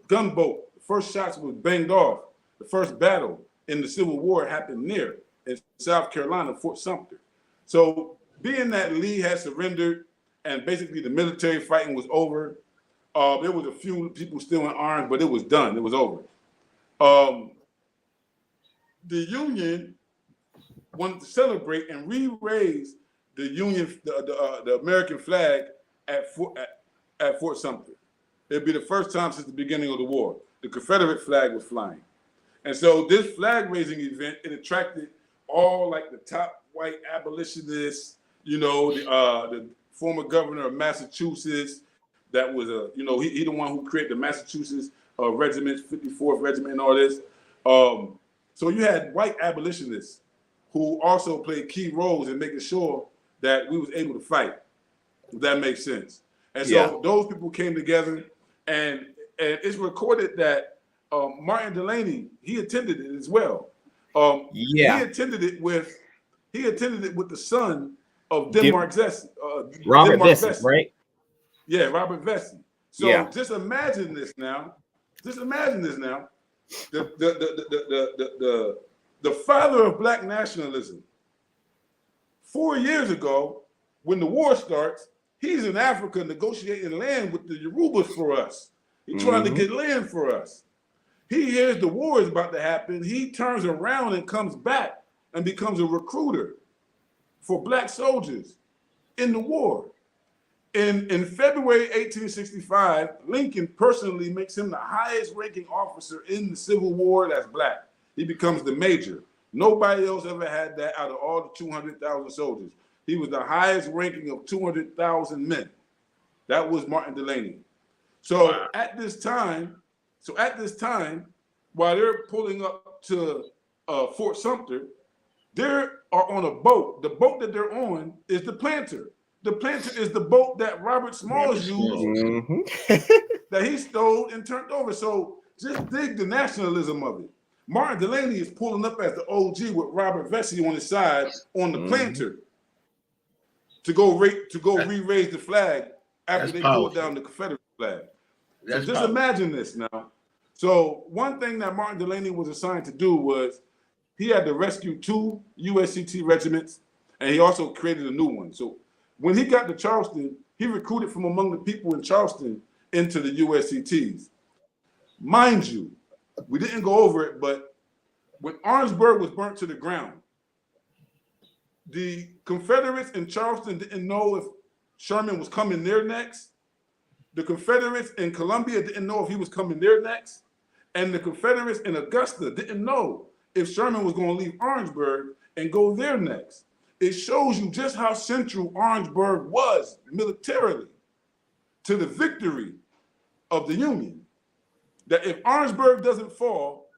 gunboat, the first shots was banged off. The first battle in the Civil War happened near in South Carolina, Fort Sumter. So being that Lee had surrendered and basically the military fighting was over, there was a few people still in arms, but it was done. It was over. The Union wanted to celebrate and re-raise the Union, the American flag at Fort Sumter. It'd be the first time since the beginning of the war. The Confederate flag was flying. And so this flag raising event, it attracted all like the top white abolitionists, you know, the former governor of Massachusetts, that was he the one who created the Massachusetts regiment, 54th Regiment and all this. So you had white abolitionists who also played key roles in making sure that we was able to fight, if that makes sense. And so those people came together, and it's recorded that Martin Delany, he attended it as well. He attended it with the son of Denmark Vesey. Robert Vesey, right? Yeah, Robert Vesey. So just imagine this now. The father of Black nationalism. 4 years ago, when the war starts, he's in Africa negotiating land with the Yorubas for us. He's trying to get land for us. He hears the war is about to happen. He turns around and comes back and becomes a recruiter for Black soldiers in the war. In February 1865, Lincoln personally makes him the highest ranking officer in the Civil War that's Black. He becomes the major. Nobody else ever had that out of all the 200,000 soldiers. He was the highest ranking of 200,000 men. That was Martin Delany. So at this time, while they're pulling up to Fort Sumter, they are on a boat. The boat that they're on is the Planter. The Planter is the boat that Robert Smalls used, that he stole and turned over. So just dig the nationalism of it. Martin Delany is pulling up as the OG with Robert Vesey on his side on the Planter to go re-raise the flag after they pulled down the Confederate flag. So just imagine this now. So one thing that Martin Delany was assigned to do was he had to rescue 2 USCT regiments, and he also created a new one. So when he got to Charleston, he recruited from among the people in Charleston into the USCTs. Mind you, we didn't go over it, but when Orangeburg was burnt to the ground, the Confederates in Charleston didn't know if Sherman was coming there next. The Confederates in Columbia didn't know if he was coming there next. And the Confederates in Augusta didn't know if Sherman was going to leave Orangeburg and go there next. It shows you just how central Orangeburg was militarily to the victory of the Union. That if Orangeburg doesn't fall,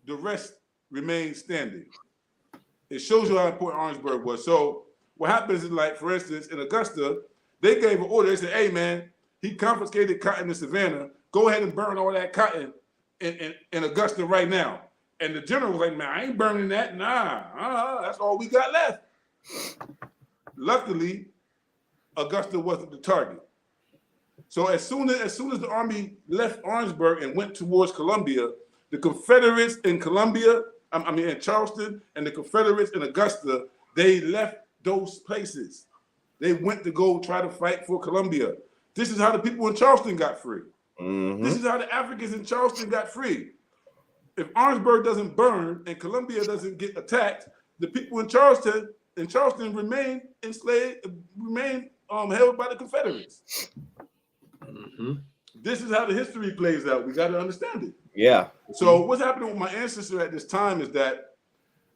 the rest remains standing. It shows you how important Orangeburg was. So what happens is, like, for instance, in Augusta, they gave an order. They said, hey, man, he confiscated cotton in Savannah. Go ahead and burn all that cotton in Augusta right now. And the general was like, man, I ain't burning that. Nah, that's all we got left. Luckily, Augusta wasn't the target. So as soon as the army left Orangeburg and went towards Columbia, the Confederates in in Charleston, and the Confederates in Augusta, they left those places. They went to go try to fight for Columbia. This is how the people in Charleston got free. Mm-hmm. This is how the Africans in Charleston got free. If Orangeburg doesn't burn and Columbia doesn't get attacked, the people in Charleston remain enslaved, held by the Confederates. Mm-hmm. This is how the history plays out. We got to understand it. Yeah. So what's happening with my ancestor at this time is that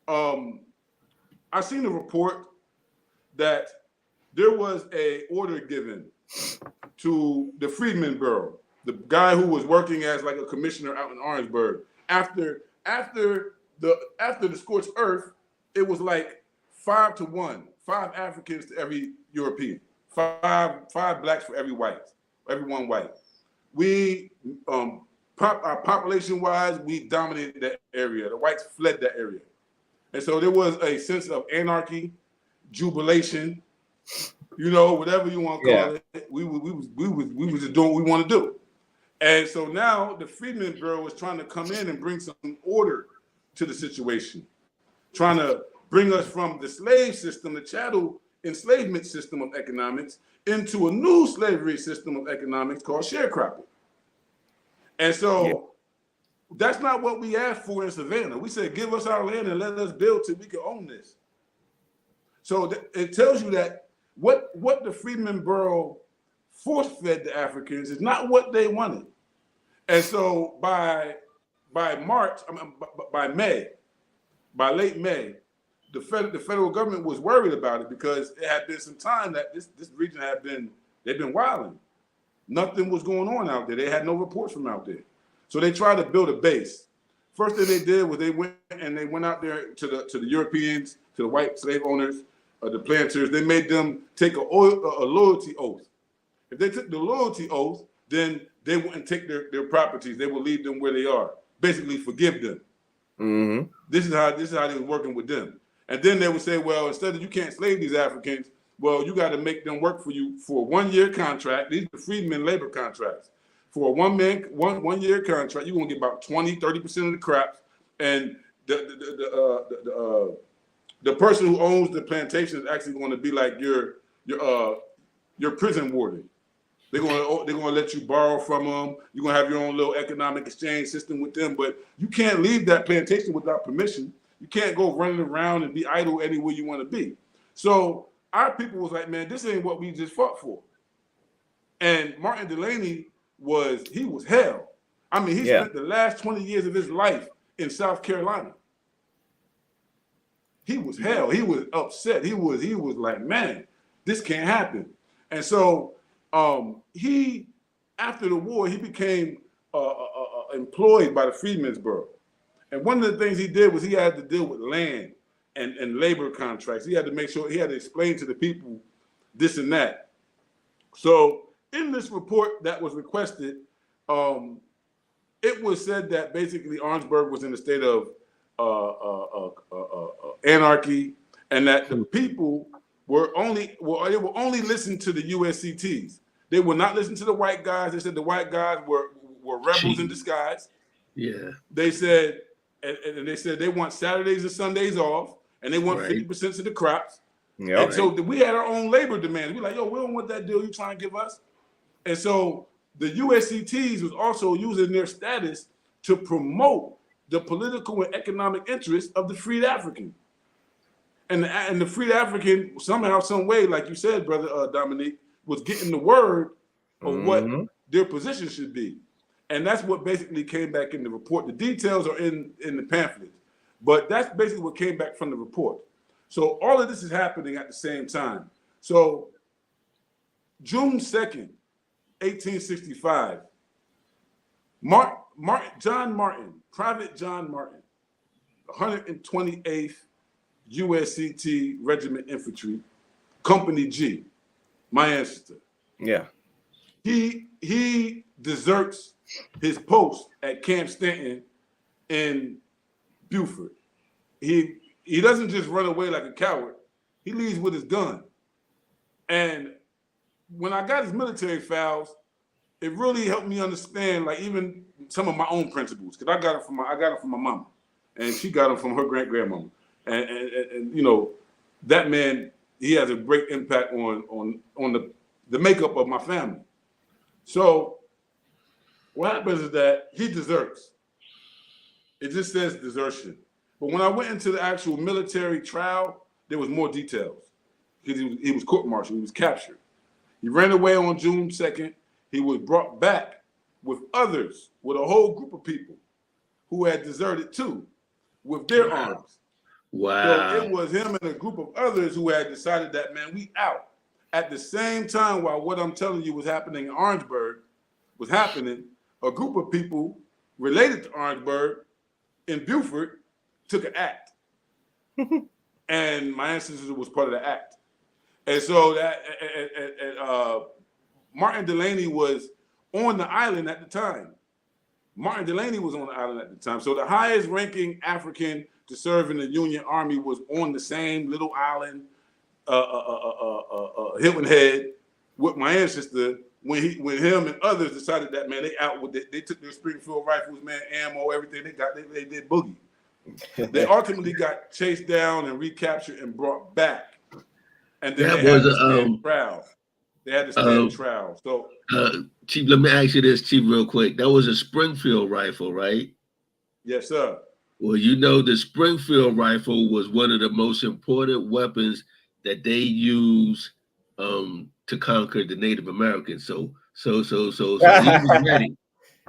I seen a report that there was a order given to the Freedmen Bureau, the guy who was working as like a commissioner out in Orangeburg. After the scorched earth, it was like 5-1, 5 Africans to every European, five blacks for every one white. We population wise, we dominated that area. The whites fled that area, and so there was a sense of anarchy, jubilation, whatever you want to call it. We was just doing what we want to do. And so now the Freedmen Bureau is trying to come in and bring some order to the situation, trying to bring us from the slave system, the chattel enslavement system of economics, into a new slavery system of economics called sharecropping. And so that's not what we asked for in Savannah. We said, give us our land and let us build till we can own this. So it tells you that what the Freedmen Bureau force-fed the Africans is not what they wanted. And so by late May, the federal government was worried about it because it had been some time that this region they've been wilding. Nothing was going on out there. They had no reports from out there. So they tried to build a base. First thing they did was they went out there to the Europeans, to the white slave owners, the planters. They made them take a loyalty oath. If they took the loyalty oath, then they wouldn't take their properties. They would leave them where they are. Basically, forgive them. Mm-hmm. This is how they were working with them. And then they would say, well, instead of you can't slave these Africans, well, you got to make them work for you for a 1-year contract. These are freedmen labor contracts. For a one year contract, you're gonna get about 20-30% of the crops, and the person who owns the plantation is actually going to be like your prison warden. They're gonna let you borrow from them. You're gonna have your own little economic exchange system with them, but you can't leave that plantation without permission. You can't go running around and be idle anywhere you want to be. So our people was like, man, this ain't what we just fought for. And Martin Delany was hell. I mean, he spent the last 20 years of his life in South Carolina. He was hell. He was upset. He was like, man, this can't happen. And so he, after the war, he became employed by the Freedmen's Bureau. And one of the things he did was he had to deal with land and labor contracts. He had to make sure, he had to explain to the people this and that. So in this report that was requested, it was said that basically Orangeburg was in a state of anarchy, and that the people were only listen to the USCTs. They would not listen to the white guys. They said the white guys were rebels in disguise. Yeah. They said, and they said they want Saturdays and Sundays off, and they want 50% of the crops. Yeah. And so we had our own labor demands. We're like, yo, we don't want that deal you trying to give us. And so the USCTs was also using their status to promote the political and economic interests of the freed African. And the freed African, somehow, some way, like you said, brother Dominique, was getting the word of what their position should be. And that's what basically came back in the report. The details are in the pamphlet, but that's basically what came back from the report. So all of this is happening at the same time. So June 2nd, 1865, Private John Martin, 128th USCT Regiment Infantry, Company G, my ancestor. Yeah. he deserts his post at Camp Stanton in Beaufort. He doesn't just run away like a coward. He leaves with his gun. And when I got his military files, it really helped me understand, like, even some of my own principles, because I got it from my mama, and she got them from her grandmama, and you know, that man, he has a great impact on the makeup of my family. So what happens is that he deserts. It just says desertion. But when I went into the actual military trial, there was more details, because he was court-martialed, he was captured. He ran away on June 2nd. He was brought back with others, with a whole group of people who had deserted too, with their arms. Wow. So it was him and a group of others who had decided that, man, we out. At the same time, while what I'm telling you was happening in Orangeburg was happening, a group of people related to Orangeburg in Beaufort took an act. And my ancestor was part of the act. And so that Martin Delaney was on the island at the time. So the highest ranking African to serve in the Union Army was on the same little island, Hilton Head, with my ancestor. When him and others decided that, man, they took their Springfield rifles, man, ammo, everything they did boogie. They ultimately got chased down and recaptured and brought back. And then they had to stand trial. They had to stand trial. So, Chief, let me ask you this, Chief, real quick. That was a Springfield rifle, right? Yes, sir. Well, you know, the Springfield rifle was one of the most important weapons that they used to conquer the Native Americans. So he was ready.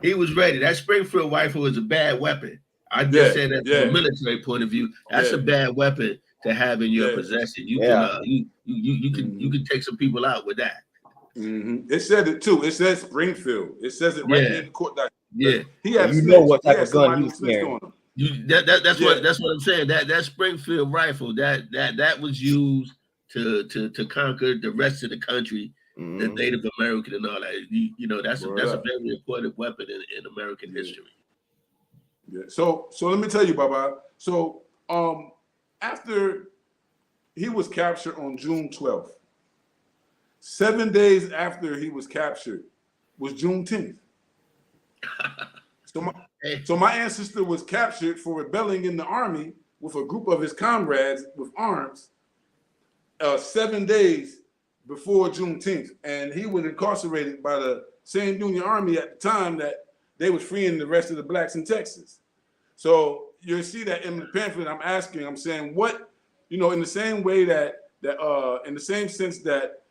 He was ready. That Springfield rifle is a bad weapon. I just said that from a military point of view. That's a bad weapon to have in your possession. You can take some people out with that. Mm-hmm. It said it too. It says Springfield. It says it right there in the court document. Yeah, he had what type of gun he was carrying. That's what I'm saying. That Springfield rifle that was used to conquer the rest of the country, the Native American and all that. You know, that's a very important weapon in American history. Yeah. So let me tell you, Baba. So after he was captured on June 12th, 7 days after he was captured was Juneteenth. So my ancestor was captured for rebelling in the army with a group of his comrades with arms 7 days before Juneteenth. And he was incarcerated by the same Union Army at the time that they was freeing the rest of the blacks in Texas. So you'll see that in the pamphlet I'm saying what, you know, in the same way that in the same sense that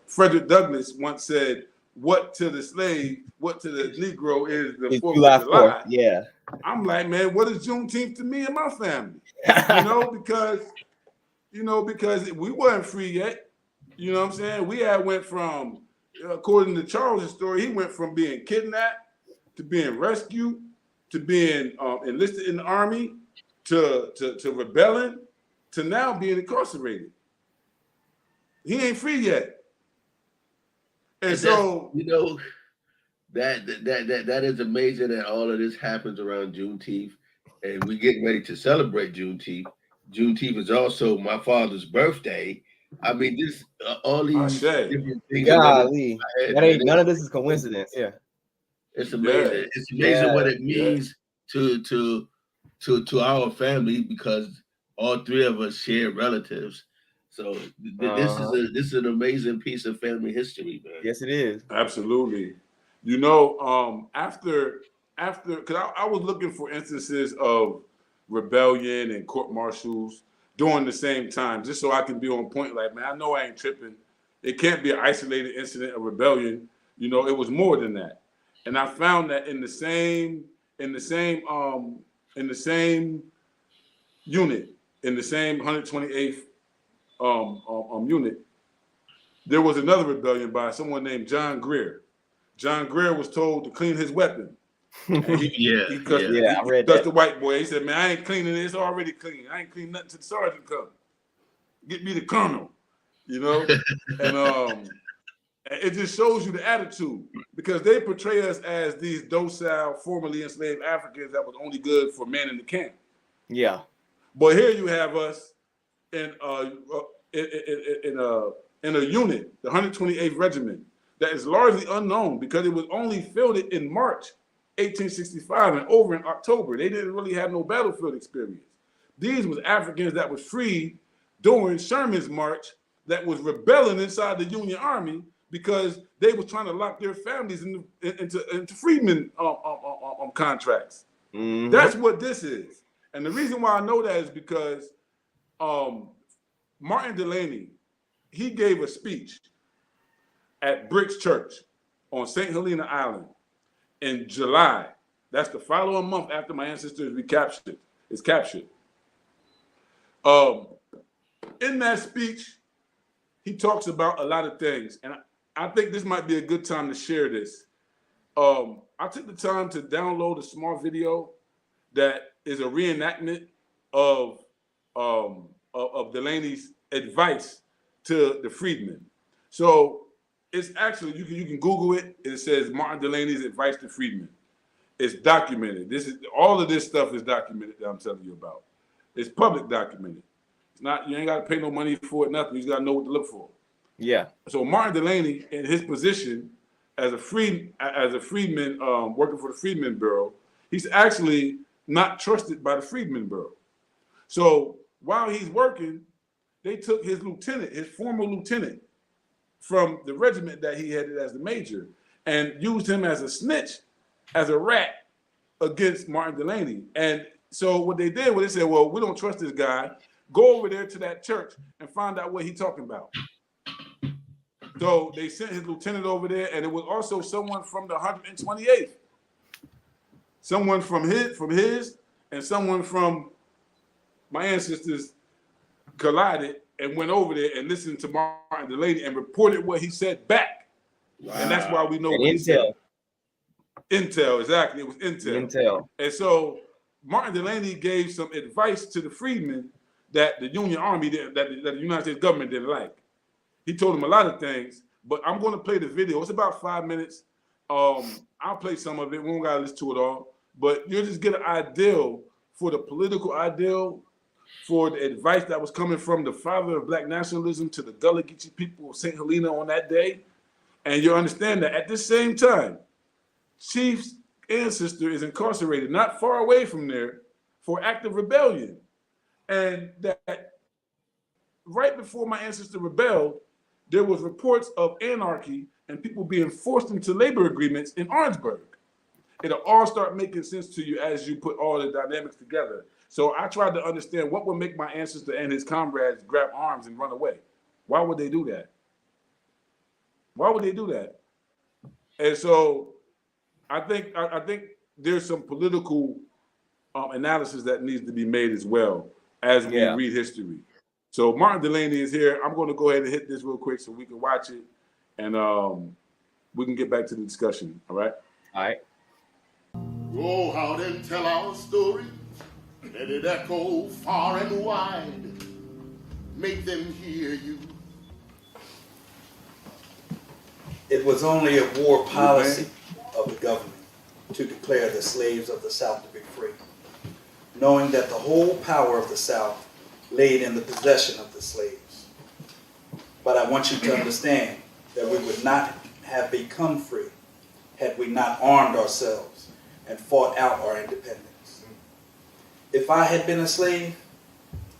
Frederick Douglass once said, what to the slave, what to the Negro is the 4th of July. Yeah. I'm like, man, what is Juneteenth to me and my family? Because we weren't free yet. You know what I'm saying? We had went from, according to Charles' story, he went from being kidnapped to being rescued to being enlisted in the army to rebelling to now being incarcerated. He ain't free yet. And so, you know, that is amazing that all of this happens around Juneteenth, and we getting ready to celebrate Juneteenth. Juneteenth is also my father's birthday. I mean, this all these different things. Golly, none of this is coincidence. Yeah, it's amazing. Yeah. It's amazing what it means to our family, because all three of us share relatives. So this is an amazing piece of family history, man. Yes, it is. Absolutely. You know, after because I was looking for instances of rebellion and court martials during the same time, just so I can be on point. Like, man, I know I ain't tripping. It can't be an isolated incident of rebellion. You know, it was more than that. And I found that in the same unit, in the same 128th unit, there was another rebellion by someone named John Greer. John Greer was told to clean his weapon. And he cussed the white boy. He said, man, I ain't cleaning it. It's already clean. I ain't cleaning nothing till the sergeant come. Get me the colonel, you know? And It just shows you the attitude, because they portray us as these docile, formerly enslaved Africans that was only good for men in the camp. Yeah. But here you have us in a unit, the 128th Regiment, that is largely unknown because it was only fielded in March 1865 and over in October. They didn't really have no battlefield experience. These was Africans that was freed during Sherman's march that was rebelling inside the Union Army because they were trying to lock their families into freedmen contracts. Mm-hmm. That's what this is. And the reason why I know that is because Martin Delaney, he gave a speech at Briggs Church on St. Helena Island in July. That's the following month after my ancestor is captured. In that speech, he talks about a lot of things, and I think this might be a good time to share this. I took the time to download a small video that is a reenactment of Delaney's advice to the freedmen. So it's actually, you can Google it. It says Martin Delaney's advice to freedmen. It's documented. All of this stuff is documented that I'm telling you about. It's public documented. It's not, you ain't got to pay no money for it, nothing. You just got to know what to look for. Yeah. So Martin Delaney, in his position as a freedman working for the Freedmen Bureau, he's actually not trusted by the Freedmen Bureau. So while he's working, they took his lieutenant, his former lieutenant, from the regiment that he headed as the major, and used him as a snitch, as a rat against Martin Delaney. And so what they did was they said, well, we don't trust this guy. Go over there to that church and find out what he's talking about. So they sent his lieutenant over there, and it was also someone from the 128th. Someone from his, and someone from my ancestors collided and went over there and listened to Martin Delaney and reported what he said back. Wow. And that's why we know what he said. Intel, exactly. It was intel. And so Martin Delaney gave some advice to the freedmen that the Union Army, that the United States government didn't like. He told them a lot of things, but I'm going to play the video. It's about 5 minutes. I'll play some of it. We don't got to listen to it all, but you'll just get an ideal for the political ideal, for the advice that was coming from the father of Black nationalism to the Gullah Geechee people of St. Helena on that day. And you'll understand that at the same time, Chief's ancestor is incarcerated not far away from there for active rebellion. And that right before my ancestor rebelled, there was reports of anarchy and people being forced into labor agreements in Orangeburg. It'll all start making sense to you as you put all the dynamics together. So I tried to understand what would make my ancestor and his comrades grab arms and run away. Why would they do that? Why would they do that? And so I think there's some political analysis that needs to be made as well as we read history. So Martin Delaney is here. I'm going to go ahead and hit this real quick so we can watch it, and we can get back to the discussion. All right? All right. Go out and tell our story. Let it echo far and wide. Make them hear you. It was only a war policy of the government to declare the slaves of the South to be free, knowing that the whole power of the South laid in the possession of the slaves. But I want you to understand that we would not have become free had we not armed ourselves and fought out our independence. If I had been a slave,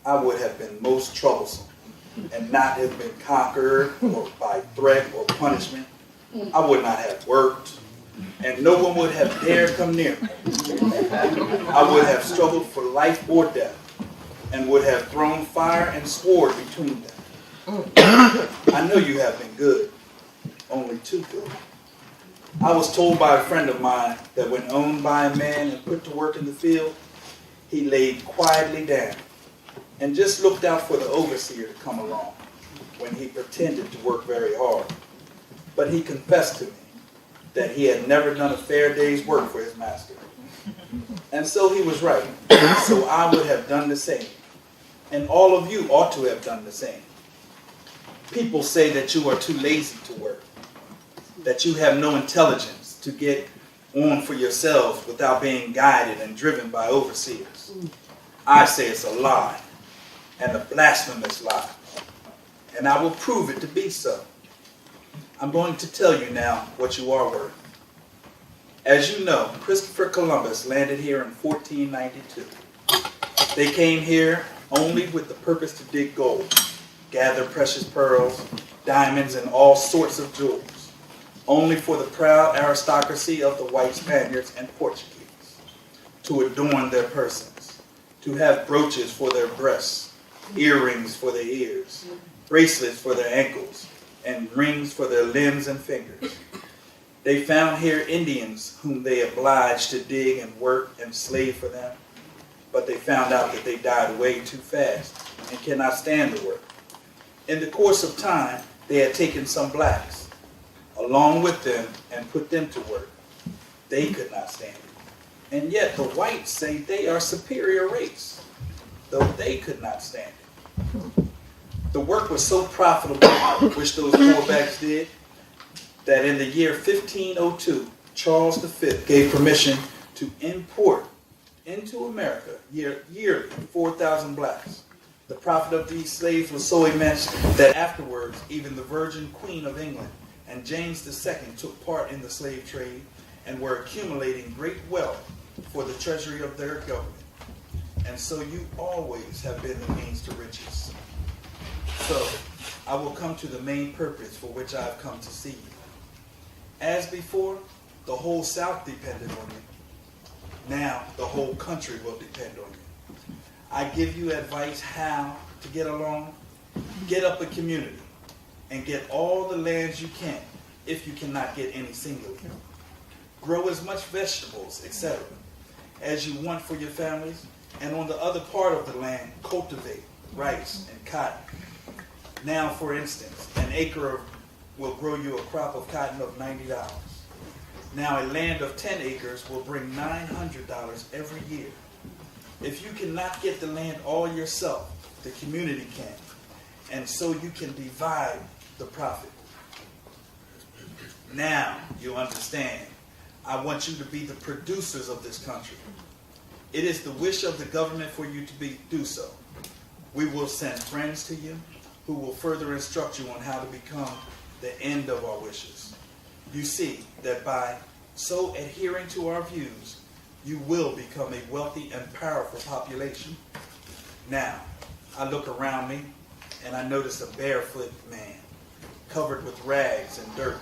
I would have been most troublesome and not have been conquered or by threat or punishment. I would not have worked, and no one would have dared come near me. I would have struggled for life or death, and would have thrown fire and sword between them. I know you have been good, only too good. I was told by a friend of mine that when owned by a man and put to work in the field, he laid quietly down and just looked out for the overseer to come along when he pretended to work very hard. But he confessed to me that he had never done a fair day's work for his master. And so he was right. So I would have done the same. And all of you ought to have done the same. People say that you are too lazy to work. that you have no intelligence to get on for yourselves without being guided and driven by overseers. I say it's a lie, and a blasphemous lie, and I will prove it to be so. I'm going to tell you now what you are worth. As you know, Christopher Columbus landed here in 1492. They came here only with the purpose to dig gold, gather precious pearls, diamonds, and all sorts of jewels, only for the proud aristocracy of the white Spaniards and Portuguese, to adorn their persons, to have brooches for their breasts, earrings for their ears, bracelets for their ankles, and rings for their limbs and fingers. They found here Indians whom they obliged to dig and work and slave for them, but they found out that they died way too fast and cannot stand the work. In the course of time, they had taken some blacks along with them and put them to work. They could not stand it. And yet the whites say they are superior race, though they could not stand it. The work was so profitable, which those poor blacks did, that in the year 1502, Charles V gave permission to import into America yearly 4,000 blacks. The profit of these slaves was so immense that afterwards, even the Virgin Queen of England and James II took part in the slave trade and were accumulating great wealth for the treasury of their government. And so you always have been the means to riches. So I will come to the main purpose for which I have come to see you. As before, the whole South depended on you. Now the whole country will depend on you. I give you advice how to get along. Get up a community and get all the lands you can if you cannot get any singly. Grow as much vegetables, etc., as you want for your families, and on the other part of the land, cultivate rice and cotton. Now, for instance, an acre will grow you a crop of cotton of $90. Now, a land of 10 acres will bring $900 every year. If you cannot get the land all yourself, the community can, and so you can divide the profit. Now, you understand. I want you to be the producers of this country. It is the wish of the government for you to do so. We will send friends to you who will further instruct you on how to become the end of our wishes. You see that by so adhering to our views, you will become a wealthy and powerful population. Now, I look around me and I notice a barefoot man covered with rags and dirt.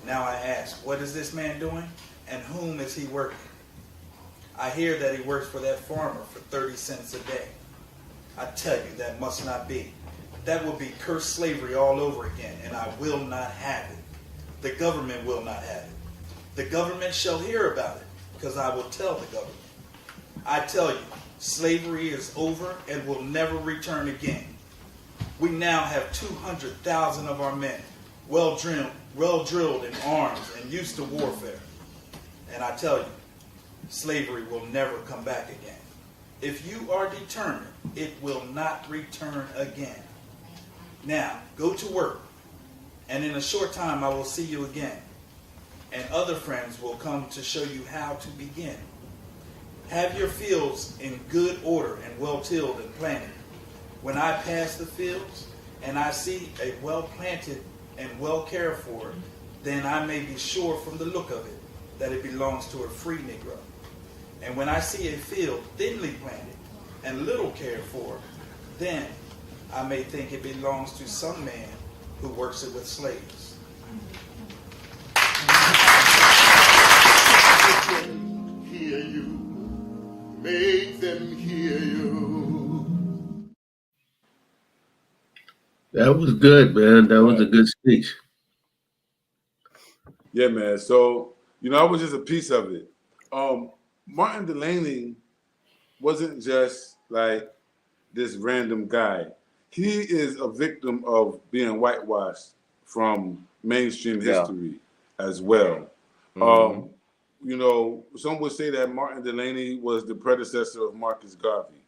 Now I ask, what is this man doing and whom is he working? I hear that he works for that farmer for 30 cents a day. I tell you, that must not be. That will be cursed slavery all over again, and I will not have it. The government will not have it. The government shall hear about it, because I will tell the government. I tell you, slavery is over and will never return again. We now have 200,000 of our men, well drilled in arms and used to warfare. And I tell you, slavery will never come back again. If you are determined, it will not return again. Now, go to work, and in a short time I will see you again, and other friends will come to show you how to begin. Have your fields in good order and well tilled and planted. When I pass the fields and I see a well planted and well cared for, then I may be sure from the look of it that it belongs to a free Negro. And when I see a field thinly planted and little cared for, then I may think it belongs to some man who works it with slaves. Hear you, make them hear you. That was good, man. That was a good speech. Yeah, man. So, I was just a piece of it. Martin Delaney wasn't just like this random guy. He is a victim of being whitewashed from mainstream history as well. Some would say that Martin Delaney was the predecessor of Marcus Garvey.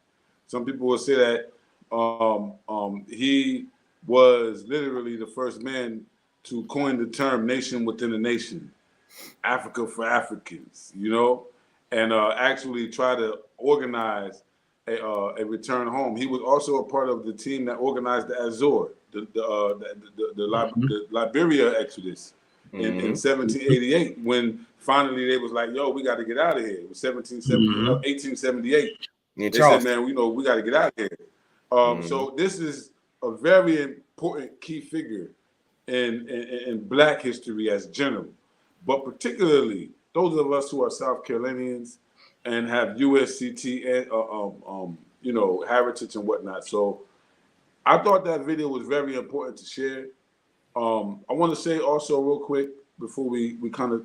Some people would say that he was literally the first man to coin the term nation within a nation, Africa for Africans, you know, and actually try to organize a return home. He was also a part of the team that organized the Azore, the Liberia Exodus in 1788, when finally they was like, yo, we got to get out of here. It was 1878. They said, man, we got to get out of here. So this is a very important key figure in Black history as general, but particularly those of us who are South Carolinians and have USCT and heritage and whatnot. So I thought that video was very important to share. I want to say also real quick before we kind of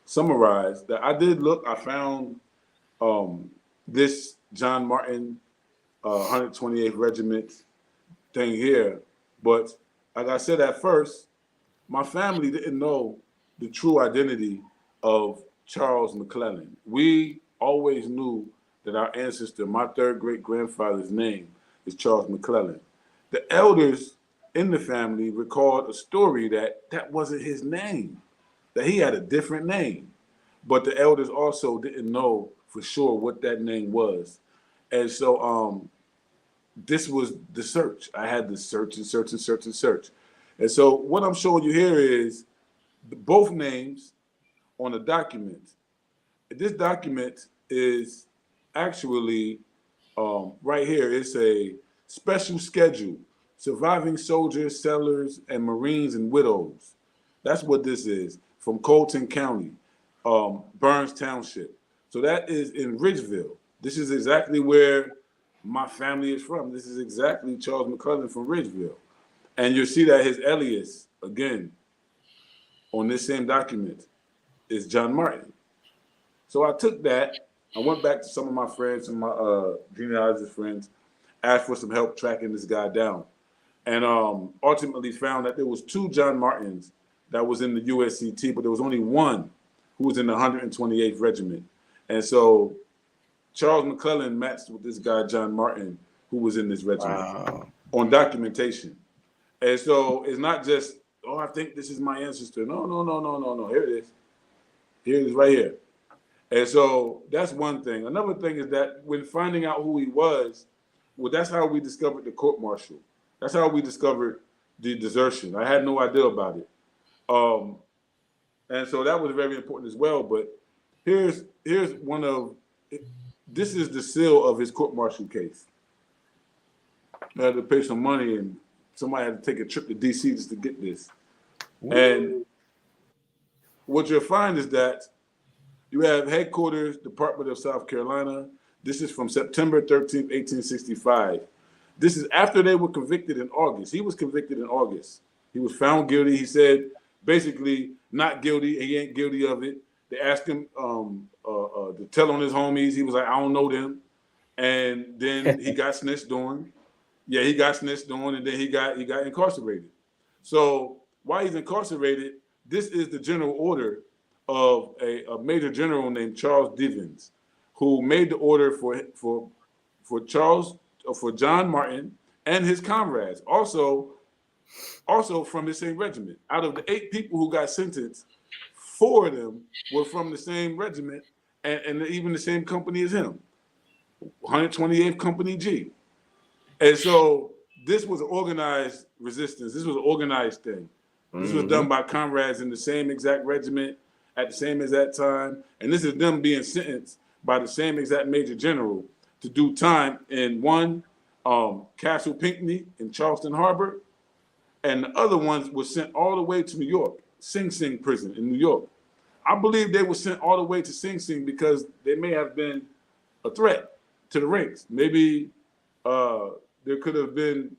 summarize that I found this John Martin 128th Regiment thing here, but like I said at first, my family didn't know the true identity of Charles McClellan. We always knew that our ancestor, my third great grandfather's name is Charles McClellan. The elders in the family recalled a story that wasn't his name, that he had a different name. But the elders also didn't know for sure what that name was. And so this was the search. I had to search and search and search and search. And so what I'm showing you here is both names on a document. This document is actually right here. It's a special schedule, surviving soldiers, settlers, and Marines and widows. That's what this is, from Colton County, Burns Township. So that is in Ridgeville. This is exactly where my family is from. This is exactly Charles McClellan from Ridgeville. And you'll see that his alias, again, on this same document, is John Martin. So I took that. I went back to some of my friends and my genealogist friends, asked for some help tracking this guy down, and ultimately found that there was 2 John Martins that was in the USCT, but there was only one who was in the 128th Regiment. And so Charles McClellan matched with this guy, John Martin, who was in this regiment on documentation. And so it's not just, oh, I think this is my ancestor. No. Here it is. Here it is right here. And so that's one thing. Another thing is that when finding out who he was, well, that's how we discovered the court martial. That's how we discovered the desertion. I had no idea about it. And so that was very important as well. But here's one of, this is the seal of his court martial case. I had to pay some money and somebody had to take a trip to DC just to get this. Ooh. And what you'll find is that you have headquarters, Department of South Carolina. This is from September 13th, 1865. This is after they were convicted in August. He was convicted in August. He was found guilty. He said, basically, not guilty. He ain't guilty of it. They asked him to tell on his homies. He was like, I don't know them. And then he got snitched on. Yeah, he got snitched on, and then he got incarcerated. So while he's incarcerated, this is the general order of a major general named Charles Divins, who made the order for John Martin and his comrades, also from the same regiment. Out of the 8 people who got sentenced, 4 of them were from the same regiment and even the same company as him, 128th Company G. And so this was an organized resistance. This was an organized thing. This was done by comrades in the same exact regiment at the same exact time. And this is them being sentenced by the same exact major general to do time in one Castle Pinckney in Charleston Harbor. And the other ones were sent all the way to New York, Sing Sing prison in New York. I believe they were sent all the way to Sing Sing because they may have been a threat to the ranks. Maybe there could have been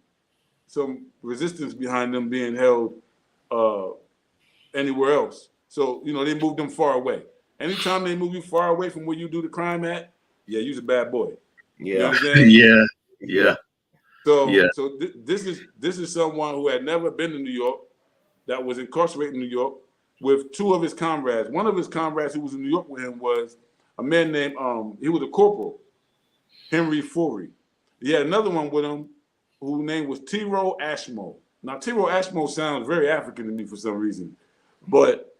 some resistance behind them being held anywhere else. So, they moved them far away. Anytime they move you far away from where you do the crime at, yeah, you're a bad boy. Yeah. You know what I'm saying? Yeah. So this is someone who had never been to New York, that was incarcerated in New York with 2 of his comrades. One of his comrades who was in New York with him was a man named, he was a corporal, Henry Forey. He had another one with him whose name was T. Rowe Ashmo. Now, Tiro Ashmo sounds very African to me for some reason, but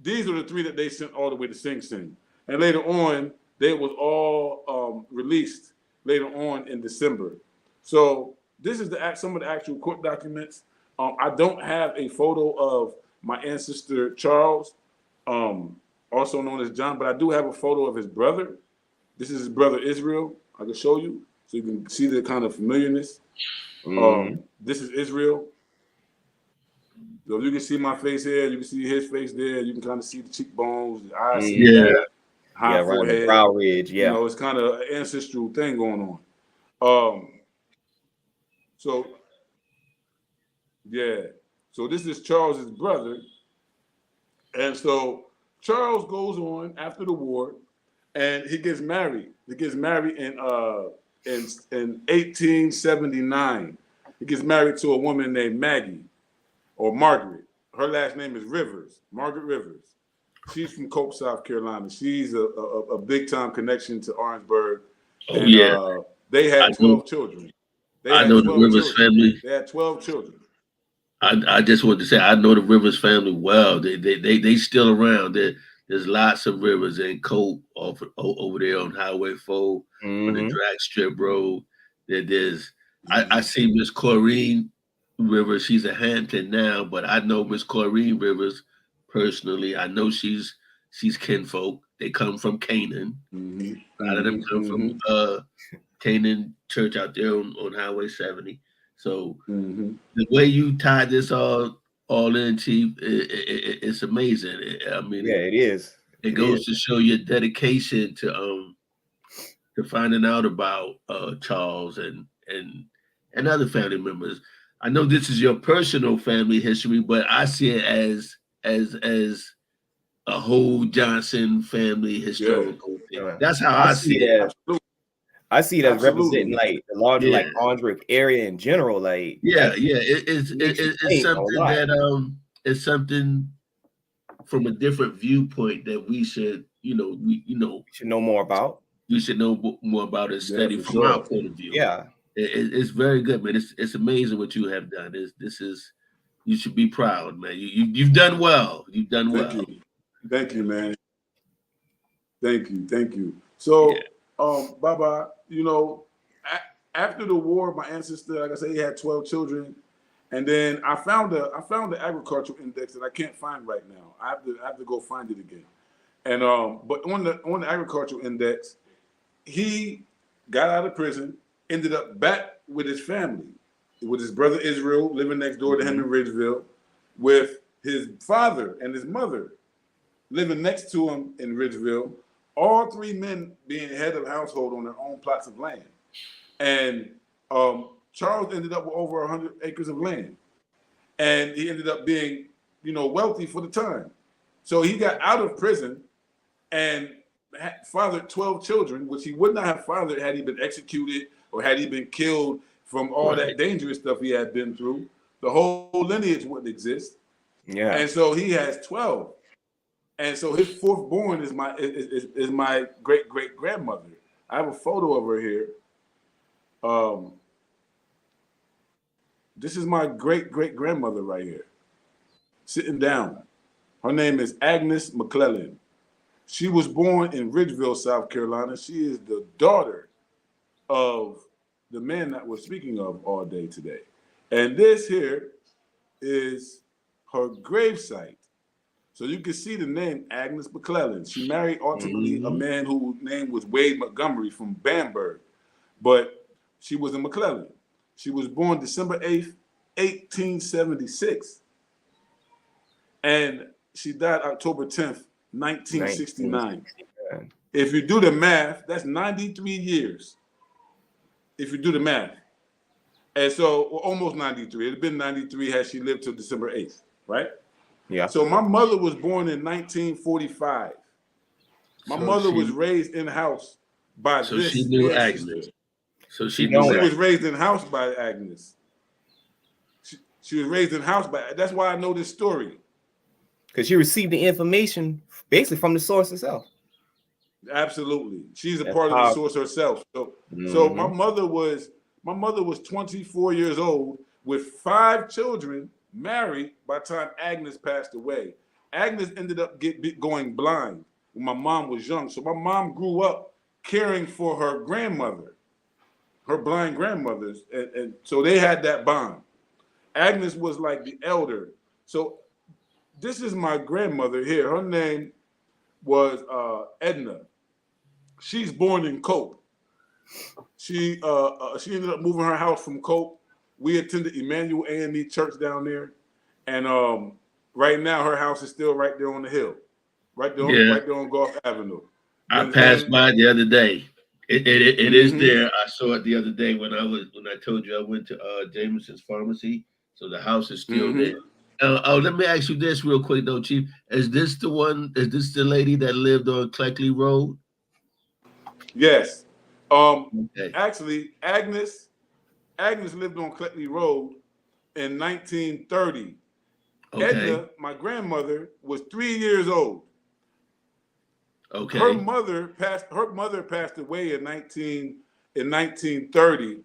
these are the three that they sent all the way to Sing Sing, and later on they was all released later on in December. So this is some of the actual court documents. I don't have a photo of my ancestor Charles, also known as John, but I do have a photo of his brother. This is his brother Israel. I can show you so you can see the kind of familiarness. This is Israel. So you can see my face here. You can see his face there. You can kind of see the cheekbones, the eyes, high forehead, brow ridge. Yeah, you know, it's kind of an ancestral thing going on. So this is Charles's brother, and so Charles goes on after the war, and he gets married. He gets married in 1879. He gets married to a woman named Maggie or Margaret. Her last name is Rivers, Margaret Rivers. She's from Cope, South Carolina. She's a big time connection to Orangeburg. They had 12 children. I know the Rivers family. They had 12 children. I just want to say I know the Rivers family well. They still around. There's lots of Rivers in Cope over there on Highway 4 on the drag strip road. I see Miss Corrine Rivers. She's a Hampton now, but I know Miss Corrine Rivers personally. I know she's kinfolk. They come from Canaan. A lot of them come from Canaan Church out there on Highway 70. So the way you tie this all in, Chief, it's amazing. I mean, it is. It goes to show your dedication to finding out about Charles and other family members. I know this is your personal family history, but I see it as a whole Johnson family historical thing. That's how I see it. I see it as representing like the larger like Orangeburg area in general. Like it's something that it's something from a different viewpoint that we should should know more about. We should know more about it, study from our point of view. Yeah, it's very good, man. It's amazing what you have done. You should be proud, man. You've done well. You've done well. Thank you, man. Thank you. So, Baba, after the war, my ancestor, like I said, he had 12 children, and then I found the agricultural index that I can't find right now. I have to go find it again. And but on the agricultural index, he got out of prison, ended up back with his family, with his brother Israel living next door to him in Ridgeville, with his father and his mother living next to him in Ridgeville. All three men being head of household on their own plots of land. And Charles ended up with over 100 acres of land. And he ended up being, wealthy for the time. So he got out of prison and fathered 12 children, which he would not have fathered had he been executed or had he been killed from all that dangerous stuff he had been through. The whole lineage wouldn't exist. Yeah. And so he has 12. And so his fourth born is my great great grandmother. I have a photo of her here. This is my great great grandmother right here, sitting down. Her name is Agnes McClellan. She was born in Ridgeville, South Carolina. She is the daughter of the man that we're speaking of all day today. And this here is her gravesite. So you can see the name Agnes McClellan. She married ultimately a man whose name was Wade Montgomery from Bamberg, but she was a McClellan. She was born December 8th, 1876, and she died October 10th, 1969. If you do the math, that's 93 years. If you do the math. And so, almost 93. It'd have been 93 had she lived till December 8th, right? Yeah. So my mother was born in 1945. My mother was raised in house by this. So she knew Agnes. So she was raised in house by Agnes. She was raised in house by. That's why I know this story. Because she received the information basically from the source itself. Absolutely, she's a part of the source herself. So, so my mother was 24 years old with 5 children, married by the time Agnes passed away. Agnes ended up going blind when my mom was young. So my mom grew up caring for her grandmother, her blind grandmothers. And so they had that bond. Agnes was like the elder. So this is my grandmother here. Her name was Edna. She's born in Cope. She ended up moving her house from Cope. We attended Emmanuel A&E Church down there, and right now her house is still right there on the hill, right there on Gulf Avenue. I passed by the other day. It is there. I saw it the other day when I told you I went to Jameson's Pharmacy. So the house is still there. Let me ask you this real quick though, Chief. Is this the lady that lived on Cleckley Road? Yes. Actually, Agnes lived on Cleckley Road in 1930. Okay. Edna, my grandmother, was 3 years old. Okay. Her mother passed away in 1930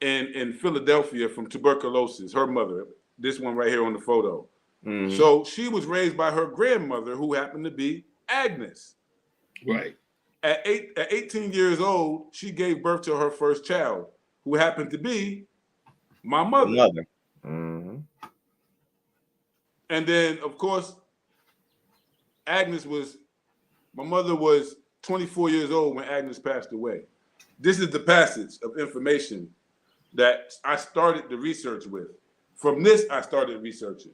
in Philadelphia from tuberculosis. Her mother, this one right here on the photo. So she was raised by her grandmother, who happened to be Agnes. Right. At 18 years old, she gave birth to her first child, who happened to be my mother. And then, of course, my mother was 24 years old when Agnes passed away. This is the passage of information that I started the research with. From this, I started researching.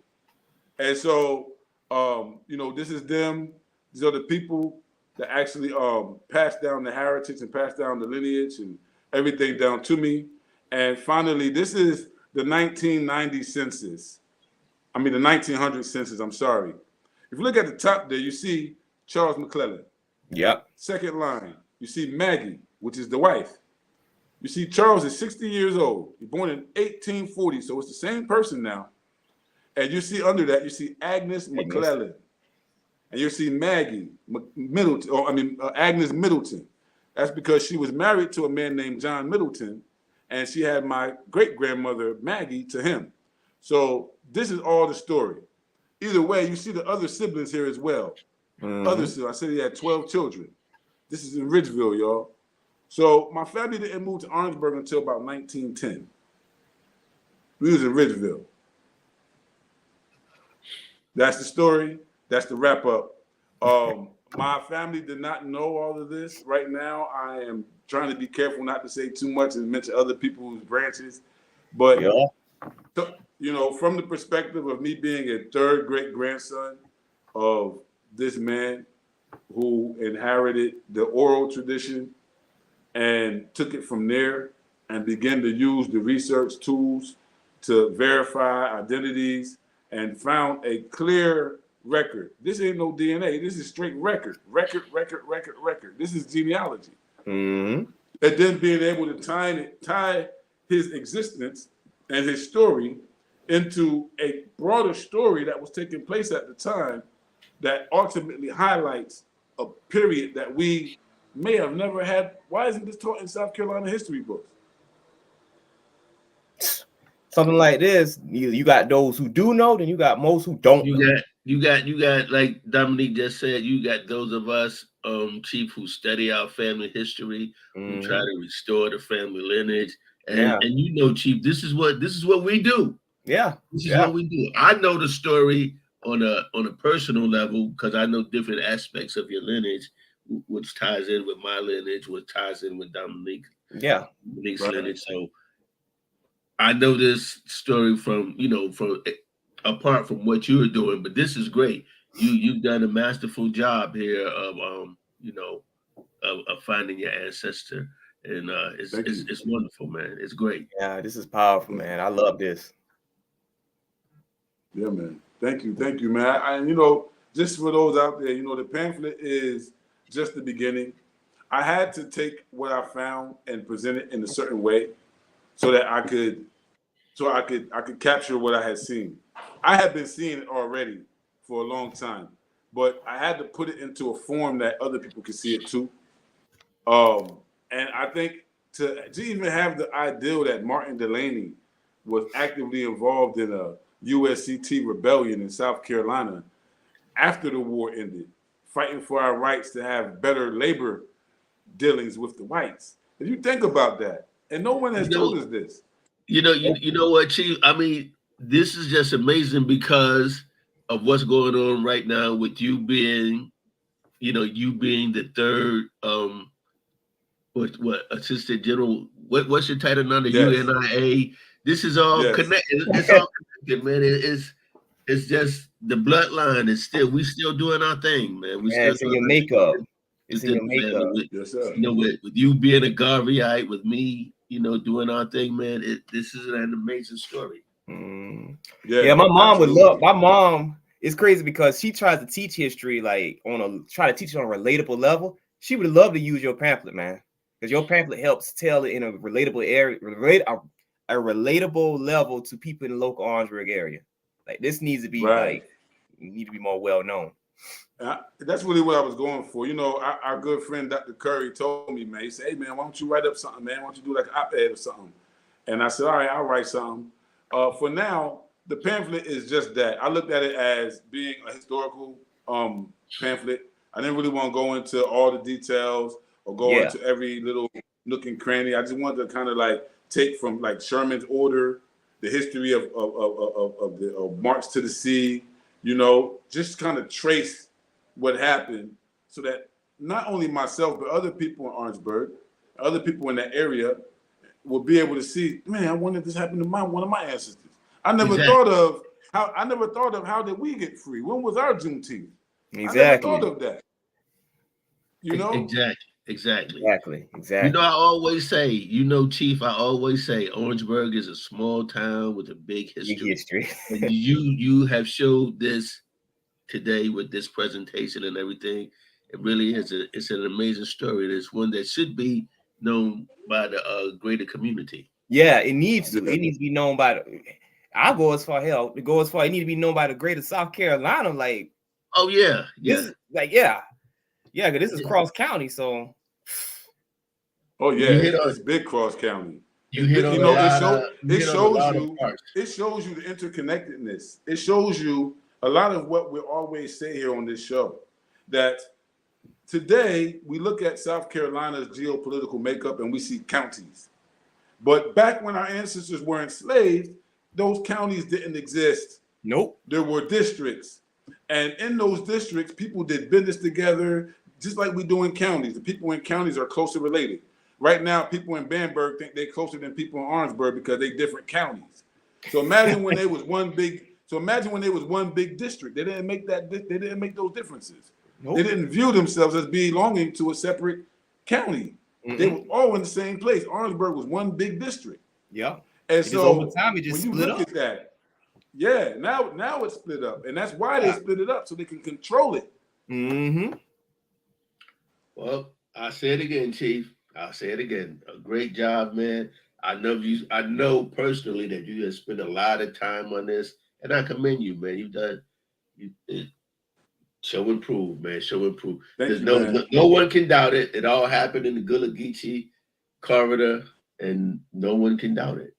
And so, this is them. These are the people that actually passed down the heritage and passed down the lineage and everything down to me. And finally, this is the 1990 census. I mean, the 1900 census, I'm sorry. If you look at the top there, you see Charles McClellan. Yep. Second line, you see Maggie, which is the wife. You see Charles is 60 years old. He's born in 1840, so it's the same person now. And you see under that, you see Agnes McClellan. And you see Maggie Middleton, Agnes Middleton. That's because she was married to a man named John Middleton, and she had my great-grandmother Maggie to him. So this is all the story. Either way, you see the other siblings here as well. Other siblings. I said he had 12 children. This is in Ridgeville, y'all. So my family didn't move to Orangeburg until about 1910. We was in Ridgeville. That's the story. That's the wrap up. My family did not know all of this. Right now, I am trying to be careful not to say too much and mention other people's branches. But, from the perspective of me being a third great grandson of this man who inherited the oral tradition and took it from there and began to use the research tools to verify identities and found a clear record. This ain't no DNA. This is straight record. Record. This is genealogy. And then being able to tie his existence and his story into a broader story that was taking place at the time that ultimately highlights a period that we may have never had. Why isn't this taught in South Carolina history books? Something like this, you got those who do know, then you got most who don't. You got like Dominique just said, you got those of us, Chief, who study our family history, who try to restore the family lineage. And Chief, this is what we do. Yeah. This is what we do. I know the story on a personal level because I know different aspects of your lineage, which ties in with my lineage, which ties in with Dominique's lineage. So I know this story from apart from what you're doing, but this is great. You've done a masterful job here of finding your ancestor, and it's wonderful, man. It's great. Yeah, this is powerful, man. I love this. Yeah, man. Thank you, man. And just for those out there, the pamphlet is just the beginning. I had to take what I found and present it in a certain way so that I could capture what I had seen. I had been seeing it already for a long time, but I had to put it into a form that other people could see it too. And I think to even have the ideal that Martin Delaney was actively involved in a USCT rebellion in South Carolina after the war ended, fighting for our rights to have better labor dealings with the whites. If you think about that, and no one has told us this. You know what, Chief? I mean, this is just amazing because of what's going on right now with you being, you being the third what assistant general. What's your title now? The UNIA. This is all connected. It's all connected, man. It's just the bloodline is we still doing our thing, man. It's in your makeup. It's in your makeup. Yes, sir. With you being a Garveyite, with me, doing our thing, man. This is an amazing story. Yeah, my mom would love. My mom is crazy because she tries to teach history try to teach it on a relatable level. She would love to use your pamphlet, man, because your pamphlet helps tell it in a relatable area, a relatable level to people in the local Orangeburg area. Like this needs to be need to be more well known. That's really what I was going for. Our good friend Dr. Curry told me, man, he said, "Hey, man, why don't you write up something, man? Why don't you do like an op-ed or something?" And I said, "All right, I'll write something." For now, the pamphlet is just that. I looked at it as being a historical pamphlet. I didn't really want to go into all the details or go into every little nook and cranny. I just wanted to kind of like take from like Sherman's order, the history of the March to the Sea, just kind of trace what happened so that not only myself, but other people in Orangeburg, other people in that area will be able to see, man, I wonder if this happened to one of my ancestors. I never thought of how did we get free? When was our Juneteenth? Exactly. I never thought of that. Exactly. I always say, Chief, I always say Orangeburg is a small town with a big history. And you have showed this today with this presentation and everything. It really is it's an amazing story. It's one that should be known by the greater community. Yeah, it needs to. It needs to be known by I'll go as far it needs to be known by the greater South Carolina. Like, oh yeah. This is because this is Cross County, so. Oh yeah, it's big Cross County. It shows you the interconnectedness. It shows you a lot of what we always say here on this show, that today we look at South Carolina's geopolitical makeup and we see counties. But back when our ancestors were enslaved, those counties didn't exist. Nope. There were districts. And in those districts, people did business together, just like we do in counties. The people in counties are closely related. Right now, people in Bamberg think they're closer than people in Orangeburg because they're different counties. So imagine when there was one big district. They didn't make those differences. Nope. They didn't view themselves as belonging to a separate county. Mm-hmm. They were all in the same place. Orangeburg was one big district. Yeah. And so over time, it just split up. At that, now it's split up, and that's why they split it up so they can control it. Mm-hmm. Well, I'll say it again, Chief. I'll say it again. A great job, man. I know personally that you have spent a lot of time on this, and I commend you, man. You've done show and prove, man. Show and prove. There's no one can doubt it. It all happened in the Gullah Geechee corridor, and no one can doubt it.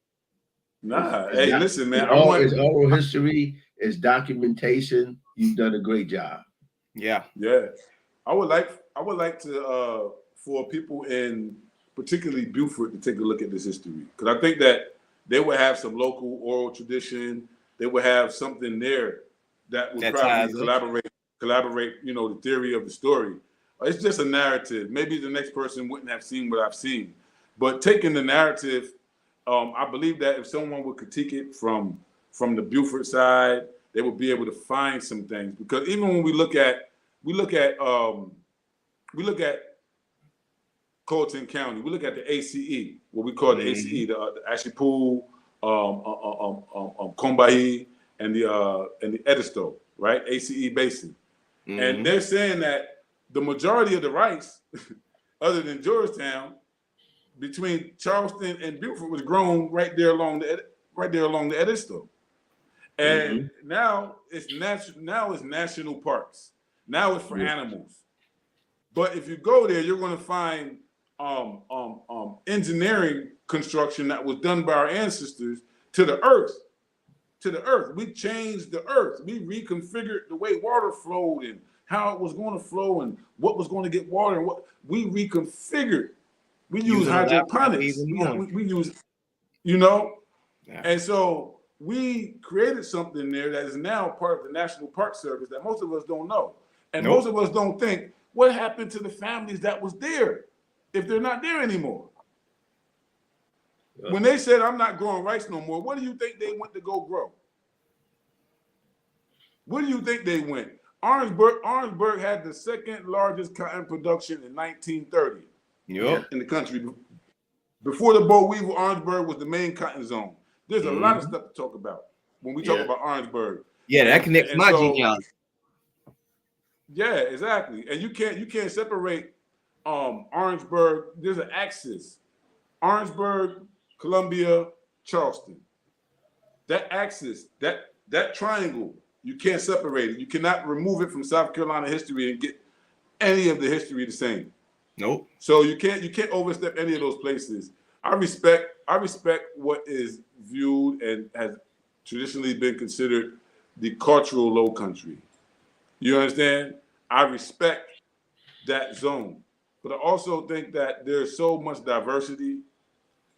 Nah, hey, listen, man. It's oral history. It's documentation. You've done a great job. Yeah. I would like to for people in particularly Beaufort to take a look at this history, because I think that they would have some local oral tradition. They would have something there that would probably collaborate. The theory of the story. It's just a narrative. Maybe the next person wouldn't have seen what I've seen, but taking the narrative, I believe that if someone would critique it from the Beaufort side, they would be able to find some things. Because even when we look at Colton County, we look at the ACE, what we call the ACE, the Ashipu, Combahee, and the Edisto, right? ACE Basin. Mm-hmm. And they're saying that the majority of the rice, other than Georgetown, between Charleston and Beaufort was grown right there along the Edisto. And now it's national parks. Now it's for animals. But if you go there, you're going to find engineering construction that was done by our ancestors to the earth. To the earth. We changed the earth. We reconfigured the way water flowed and how it was going to flow and what was going to get water and what we reconfigured. We use hydroponics. We use, you know, and so we created something there that is now part of the National Park Service that most of us don't know. And most of us don't think, what happened to the families that was there if they're not there anymore? When they said, I'm not growing rice no more, what do you think they went to go grow? Where do you think they went? Orangeburg had the second largest cotton production in 1930 in the country. Before the boll weevil, Orangeburg was the main cotton zone. There's a lot of stuff to talk about when we talk about Orangeburg. Yeah, that connects my genealogy. Yeah, exactly. And you can't separate Orangeburg. There's an axis. Orangeburg, Columbia, Charleston. That axis, that triangle, you can't separate it. You cannot remove it from South Carolina history and get any of the history the same. Nope. So you can't overstep any of those places. I respect what is viewed and has traditionally been considered the cultural low country. You understand? I respect that zone. But I also think that there's so much diversity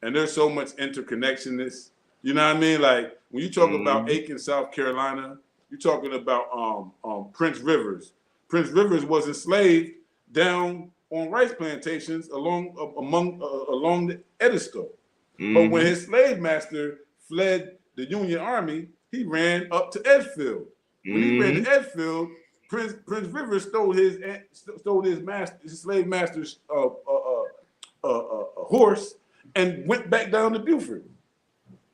and there's so much interconnectionness. You know what I mean? Like when you talk about Aiken, South Carolina, you're talking about Prince Rivers. Prince Rivers was enslaved down on rice plantations along the Edisto. But when his slave master fled the Union Army, he ran up to Edgefield. When he ran to Edgefield, Prince Rivers stole his slave master's horse and went back down to Beaufort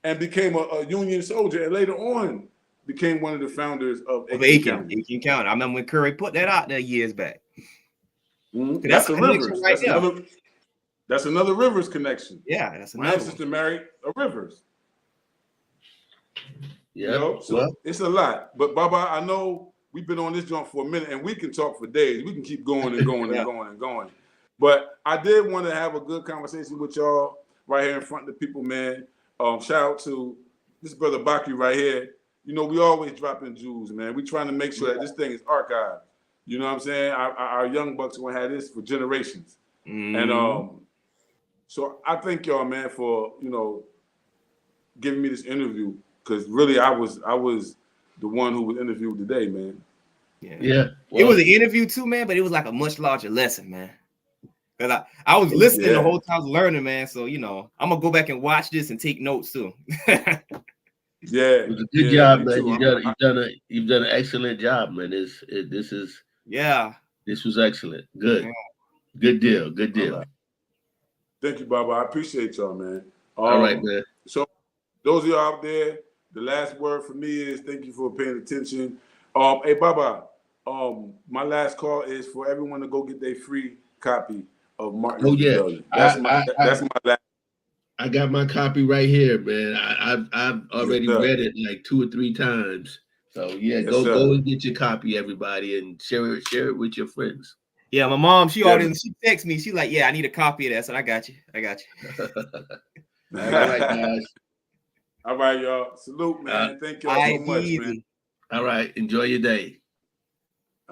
and became a Union soldier, and later on became one of the founders of Aiken County. I remember when Curry put that out there years back. That's the Rivers. Right, that's another Rivers connection. Yeah, that's my ancestor married a Rivers. Yeah, you know? So it's a lot. But Baba, I know we've been on this joint for a minute, and we can talk for days. We can keep going and going and going and going. But I did want to have a good conversation with y'all right here in front of the people, man. Shout out to this brother Baki right here. You know, we always dropping jewels, man. We trying to make sure that this thing is archived. You know what I'm saying? Our young bucks will have this for generations. And so I thank y'all, man, for, you know, giving me this interview, because really I was the one who was interviewed today, man. Yeah. Well, it was an interview too, man, but it was like a much larger lesson, man. Because I was listening the whole time, learning, man. So, you know, I'm gonna go back and watch this and take notes too. It was a good job, man. You've done an excellent job, man. This was excellent. Good. Good deal. Right. Thank you, Baba. I appreciate y'all, man. All right, man. So those of y'all out there, the last word for me is thank you for paying attention. Hey, Baba, my last call is for everyone to go get their free copy of Martin Luther King. That's my last. I got my copy right here, man. I've already read it like 2 or 3 times. So go and get your copy, everybody, and share it with your friends. Yeah, my mom, she texted me. She's like, "Yeah, I need a copy of that." So I got you. All right, guys. All right, y'all. Salute, man. Thank y'all so much, man. All right. Enjoy your day.